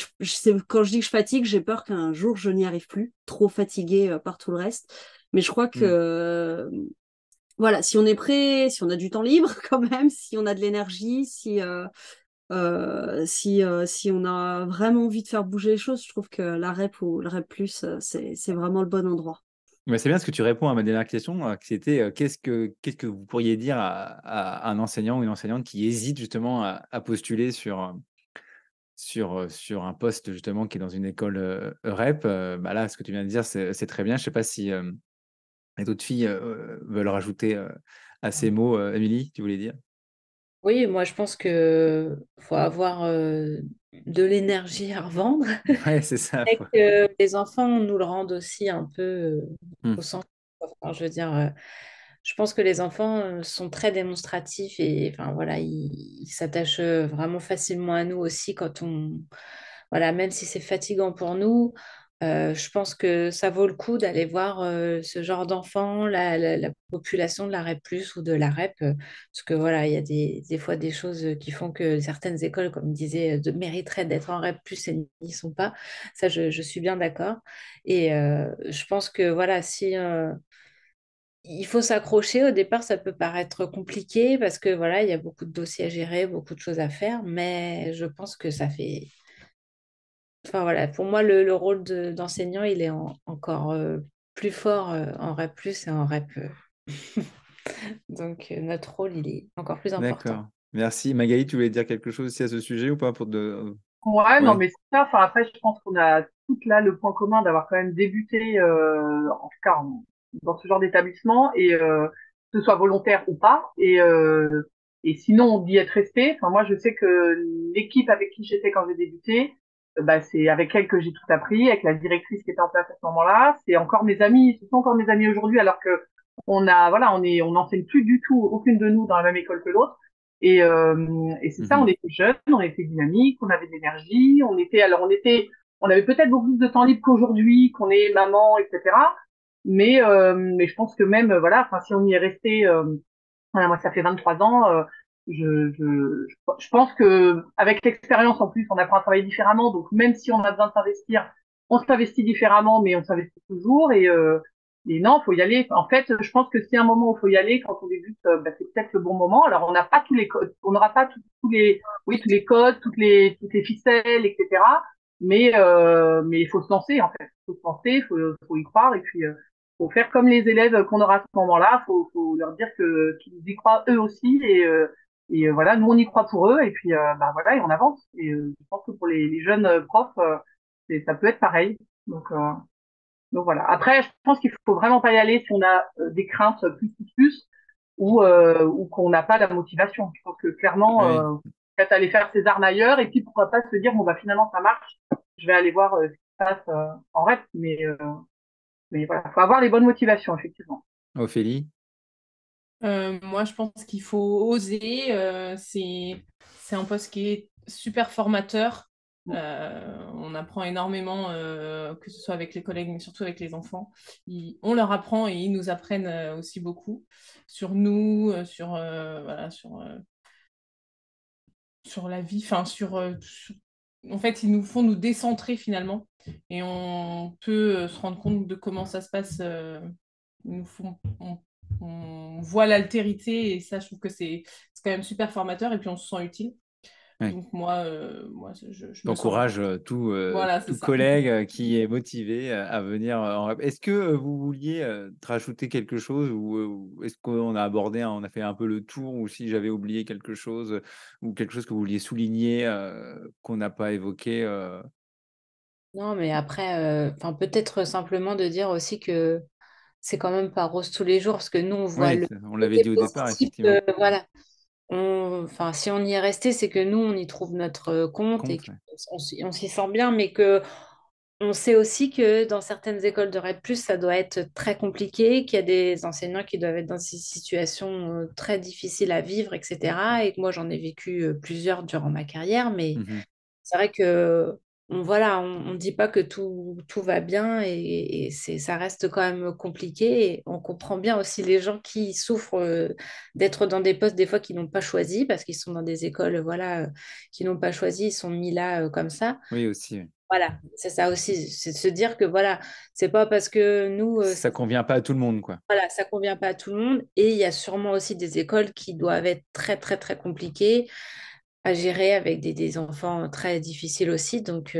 quand je dis que je fatigue, j'ai peur qu'un jour je n'y arrive plus, trop fatiguée par tout le reste. Mais je crois que Mm. voilà, si on est prêt, si on a du temps libre quand même, si on a de l'énergie, si on a vraiment envie de faire bouger les choses, je trouve que la REP ou le REP+, c'est vraiment le bon endroit. Mais c'est bien ce que tu réponds à ma dernière question, qui c'était qu'est-ce que vous pourriez dire à un enseignant ou une enseignante qui hésite justement à postuler sur un poste justement qui est dans une école REP. Bah là, ce que tu viens de dire, c'est très bien. Je sais pas si les autres filles veulent rajouter à ces mots. Émilie, tu voulais dire? Oui, moi, je pense que faut avoir de l'énergie à revendre. Ouais, c'est ça. Et que les enfants nous le rendent aussi un peu Hmm. au sens. Enfin, je veux dire, je pense que les enfants sont très démonstratifs et enfin voilà, ils s'attachent vraiment facilement à nous aussi quand voilà, même si c'est fatigant pour nous, je pense que ça vaut le coup d'aller voir ce genre d'enfants, la population de la REP+, ou de la REP, parce que voilà, il y a des fois des choses qui font que certaines écoles, comme disait, mériteraient d'être en REP+, et n'y sont pas. Ça, je suis bien d'accord. Et je pense que voilà, si il faut s'accrocher. Au départ, ça peut paraître compliqué parce que voilà, il y a beaucoup de dossiers à gérer, beaucoup de choses à faire, mais je pense que ça fait. Enfin voilà, pour moi, le rôle d'enseignant, il est encore plus fort en REP+ et en REP. Donc notre rôle, il est encore plus important. D'accord. Merci. Magali, tu voulais dire quelque chose aussi à ce sujet ou pas pour de... Ouais, non, Ouais. mais c'est ça. Enfin, après, je pense qu'on a toutes là le point commun d'avoir quand même débuté, en tout cas, dans ce genre d'établissement, et que ce soit volontaire ou pas. Et sinon, d'y être resté. Enfin, moi, je sais que l'équipe avec qui j'étais quand j'ai débuté, bah, c'est avec elle que j'ai tout appris, avec la directrice qui était en place à ce moment-là. C'est encore mes amis, ce sont encore mes amis aujourd'hui, alors que voilà, on n'enseigne plus du tout, aucune de nous dans la même école que l'autre. Et c'est ça, on Mhm. était jeunes, on était dynamiques, on avait de l'énergie, on avait peut-être beaucoup plus de temps libre qu'aujourd'hui, qu'on est maman, etc. Mais je pense que même, voilà, enfin, si on y est resté, voilà, moi, ça fait 23 ans, je pense que avec l'expérience en plus, on apprend à travailler différemment. Donc même si on a besoin de s'investir, on s'investit différemment, mais on s'investit toujours. Et non, faut y aller. En fait, je pense que c'est un moment où faut y aller quand on débute. Bah, c'est peut-être le bon moment. Alors on n'a pas tous les codes, on n'aura pas tous les, oui, tous les codes, toutes les ficelles, etc. Mais il faut se lancer en fait. Il faut se lancer, faut y croire et puis faut faire comme les élèves qu'on aura à ce moment-là. Faut leur dire que qu'ils y croient eux aussi et voilà, nous on y croit pour eux et puis bah voilà et on avance. Et je pense que pour les jeunes profs, ça peut être pareil. Donc, euh, donc voilà. Après, je pense qu'il faut vraiment pas y aller si on a des craintes plus ou qu'on n'a pas la motivation. Je pense que clairement, Oui. peut-être aller faire ses armes ailleurs et puis pourquoi pas se dire bon bah finalement ça marche, je vais aller voir ce qui se passe en rep. Mais voilà, faut avoir les bonnes motivations effectivement. Ophélie? Moi, je pense qu'il faut oser. C'est un poste qui est super formateur. On apprend énormément, que ce soit avec les collègues, mais surtout avec les enfants. On leur apprend et ils nous apprennent aussi beaucoup sur nous, voilà, sur la vie, enfin, en fait, ils nous font nous décentrer finalement. Et on peut se rendre compte de comment ça se passe. Ils nous font, on voit l'altérité et ça, je trouve que c'est quand même super formateur et puis on se sent utile. Oui. Donc moi je me sens... T'encourages Voilà, c'est tout ça. collègue qui est motivé à venir en rep. Est-ce que vous vouliez te rajouter quelque chose ou est-ce qu'on a abordé, on a fait un peu le tour ou si j'avais oublié quelque chose ou quelque chose que vous vouliez souligner qu'on n'a pas évoqué Non, mais après, enfin, peut-être simplement de dire aussi que c'est quand même pas rose tous les jours, parce que nous, on voit Oui, le on l'avait côté dit au départ, positif, effectivement. voilà. Enfin, si on y est resté, c'est que nous, on y trouve notre compte et Compte, ouais. on s'y sent bien, mais que on sait aussi que dans certaines écoles de REP+, ça doit être très compliqué, qu'il y a des enseignants qui doivent être dans ces situations très difficiles à vivre, etc. Et que moi, j'en ai vécu plusieurs durant ma carrière, mais Mhm. c'est vrai que voilà, on ne dit pas que tout va bien et ça reste quand même compliqué. Et on comprend bien aussi les gens qui souffrent d'être dans des postes des fois qu'ils n'ont pas choisi parce qu'ils sont dans des écoles voilà, qui n'ont pas choisi, ils sont mis là comme ça. Oui, aussi. Oui. Voilà, c'est ça aussi, c'est de se dire que voilà, c'est pas parce que nous, Ça convient pas à tout le monde, quoi. voilà, ça convient pas à tout le monde. Et il y a sûrement aussi des écoles qui doivent être très, très, très compliquées à gérer avec des enfants très difficiles aussi. Donc,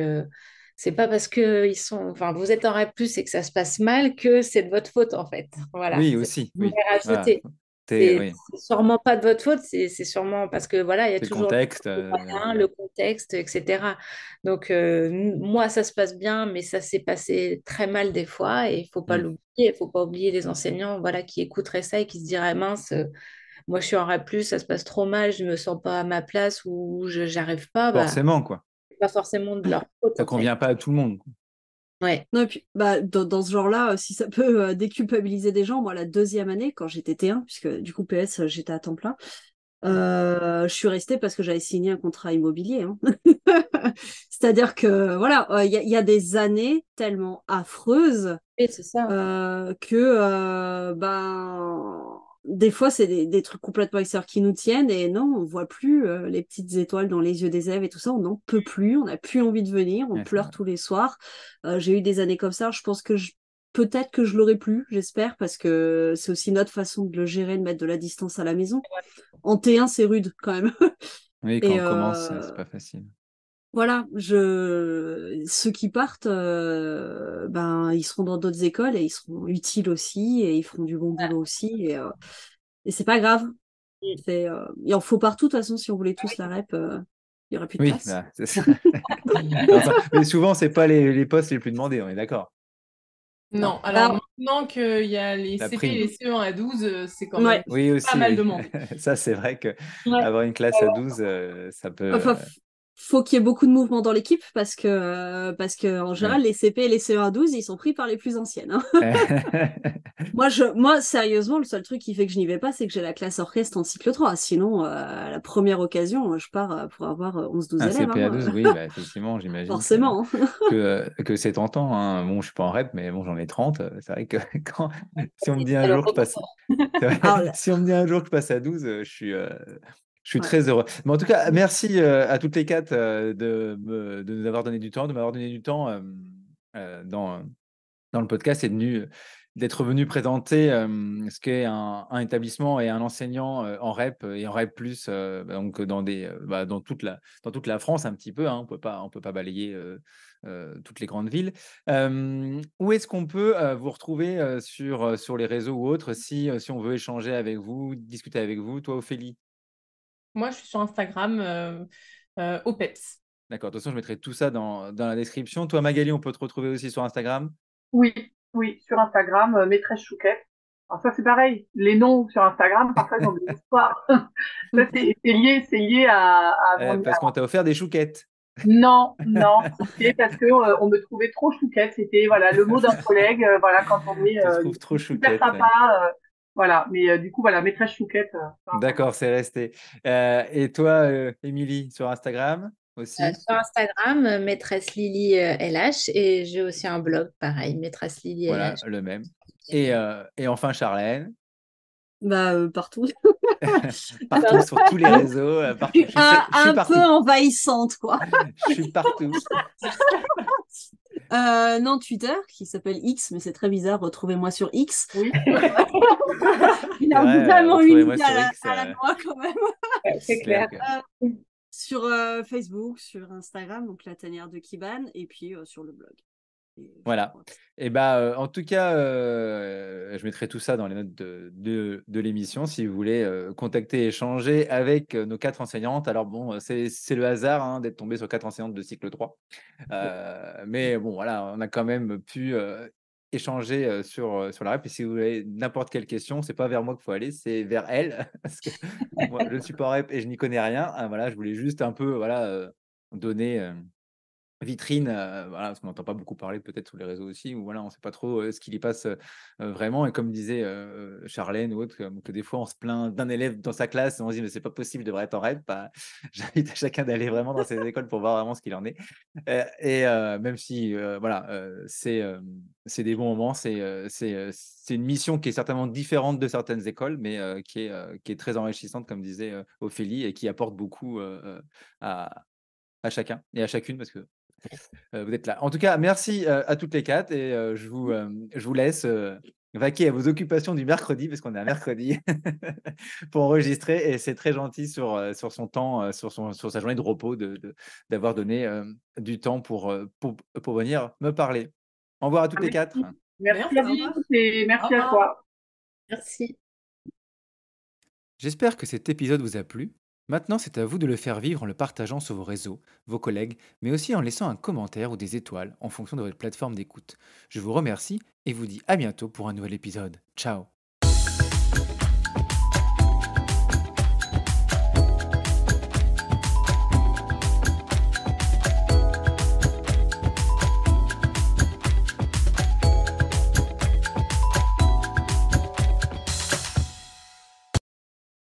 c'est pas parce que ils sont, enfin, vous êtes en REP+, et que ça se passe mal que c'est de votre faute, en fait. Voilà, Oui, c'est ce que aussi, je oui. voulais Voilà. rajouter. C'est Oui. c'est sûrement pas de votre faute, c'est sûrement parce que voilà, il y a C'est le toujours contexte. le moyen, le contexte, etc. Donc, moi, ça se passe bien, mais ça s'est passé très mal des fois et il faut pas Mm. l'oublier. Il faut pas oublier les enseignants voilà, qui écouteraient ça et qui se diraient mince, moi, je suis en RAP+, ça se passe trop mal, je me sens pas à ma place ou je j'arrive pas, bah, Forcément, quoi. c'est pas forcément de leur faute, Ça en fait. convient pas à tout le monde, quoi. Ouais. Non, et puis, bah, dans ce genre-là, si ça peut déculpabiliser des gens, moi, la deuxième année, quand j'étais T1, puisque du coup, PS, j'étais à temps plein, je suis restée parce que j'avais signé un contrat immobilier. Hein. C'est-à-dire que, voilà, il y a des années tellement affreuses Oui, c'est ça. que ben des fois c'est des trucs complètement extérieurs qui nous tiennent et non on voit plus les petites étoiles dans les yeux des élèves et tout ça on n'en peut plus on n'a plus envie de venir on Ouais, c'est pleure vrai. tous les soirs. J'ai eu des années comme ça je pense que peut-être que je l'aurais plus j'espère parce que c'est aussi notre façon de le gérer de mettre de la distance à la maison en T1 c'est rude quand même. Oui, quand Et on commence, c'est pas facile. voilà, ceux qui partent, ben, ils seront dans d'autres écoles et ils seront utiles aussi et ils feront du bon boulot aussi et c'est pas grave. Mm. Il en faut partout de toute façon. Si on voulait tous la rep, il y aurait plus de Oui, place. bah, c'est ça. Enfin, mais souvent, c'est pas les postes les plus demandés, on est d'accord. Non. Non, alors Alors, maintenant qu'il y a les La CP et prime. les CE1 à 12, c'est quand même ouais. Oui, pas aussi, mal oui. demandé. Ça, c'est vrai que Ouais. avoir une classe à 12, ça peut. Enfin, faut qu'il y ait beaucoup de mouvement dans l'équipe parce que en Oui. général, les CP et les CE1 à 12, ils sont pris par les plus anciennes. Hein. Moi, sérieusement, le seul truc qui fait que je n'y vais pas, c'est que j'ai la classe orchestre en cycle 3. Sinon, à la première occasion, je pars pour avoir 11-12 Un élèves. CP à Hein. 12, oui, bah, effectivement, j'imagine Forcément. Hein. que c'est tentant. Hein. Bon, je suis pas en rep, mais bon, j'en ai 30. C'est vrai que si on me dit un Alors, jour que je passe, c'est vrai, Alors, si on me dit un jour que je passe à 12, je suis, Je suis Ouais. très heureux. Mais en tout cas, merci à toutes les quatre de nous avoir donné du temps, de m'avoir donné du temps dans le podcast et d'être venu présenter ce qu'est un établissement et un enseignant en REP et en REP+, donc dans toute la France un petit peu, hein, on peut pas balayer toutes les grandes villes. Où est-ce qu'on peut vous retrouver sur les réseaux ou autres si on veut échanger avec vous, discuter avec vous, toi Ophélie? Moi, je suis sur Instagram, OPEPS. D'accord, de toute façon, je mettrai tout ça dans la description. Toi, Magali, on peut te retrouver aussi sur Instagram? Oui, oui, sur Instagram, maîtresse Chouquette. Alors ça, c'est pareil. Les noms sur Instagram, parfois, ils ont des histoires. Ça, c'est lié Parce qu'on t'a offert des chouquettes. Non, non, c'était parce que on me trouvait trop chouquette. C'était voilà le mot d'un collègue. Voilà, quand on est Je te trouve trop super chouquette. sympa. Voilà, mais du coup, voilà, maîtresse chouquette. Sur Instagram. D'accord, c'est resté. Et toi, Émilie, sur Instagram aussi? Sur Instagram, maîtresse Lily LH, et j'ai aussi un blog, pareil, maîtresse Lily Voilà, LH. le même. Et enfin, Charlène, Bah, partout. partout, sur tous les réseaux, partout. Je suis Un peu partout. envahissante, quoi. Je suis partout. Non, Twitter, qui s'appelle X, mais c'est très bizarre, retrouvez-moi sur X. Oui, Il a vrai, vraiment une retrouvez-moi idée sur à X, la noix, quand même. c'est clair. Sur Facebook, sur Instagram, donc la tanière de Kiban, et puis sur le blog. Voilà. Et en tout cas, je mettrai tout ça dans les notes de l'émission si vous voulez contacter, échanger avec nos 4 enseignantes. Alors bon, c'est le hasard hein, d'être tombé sur 4 enseignantes de cycle 3. Mais bon, voilà, on a quand même pu échanger sur la REP. Et si vous avez n'importe quelle question, c'est pas vers moi qu'il faut aller, c'est vers elles. Parce que moi, je ne suis pas en REP et je n'y connais rien. Voilà, je voulais juste un peu donner vitrine, voilà, parce qu'on n'entend pas beaucoup parler peut-être sur les réseaux aussi, ou voilà, on ne sait pas trop ce qu'il y passe vraiment. Et comme disait Charlène ou autre, que des fois on se plaint d'un élève dans sa classe et on se dit mais c'est pas possible, il devrait être en REP. J'invite à chacun d'aller vraiment dans ces écoles pour voir vraiment ce qu'il en est. Même si voilà, c'est des bons moments, c'est une mission qui est certainement différente de certaines écoles, mais qui est très enrichissante, comme disait Ophélie, et qui apporte beaucoup à chacun et à chacune parce que vous êtes là. En tout cas, merci à toutes les 4 et je vous laisse vaquer à vos occupations du mercredi parce qu'on est un mercredi pour enregistrer et c'est très gentil sur son temps, sur sa journée de repos d'avoir donné du temps pour venir me parler. Au revoir à toutes les 4. Merci Merci. à vous et merci Au à revoir. toi. Merci. J'espère que cet épisode vous a plu. Maintenant, c'est à vous de le faire vivre en le partageant sur vos réseaux, vos collègues, mais aussi en laissant un commentaire ou des étoiles en fonction de votre plateforme d'écoute. Je vous remercie et vous dis à bientôt pour un nouvel épisode. Ciao!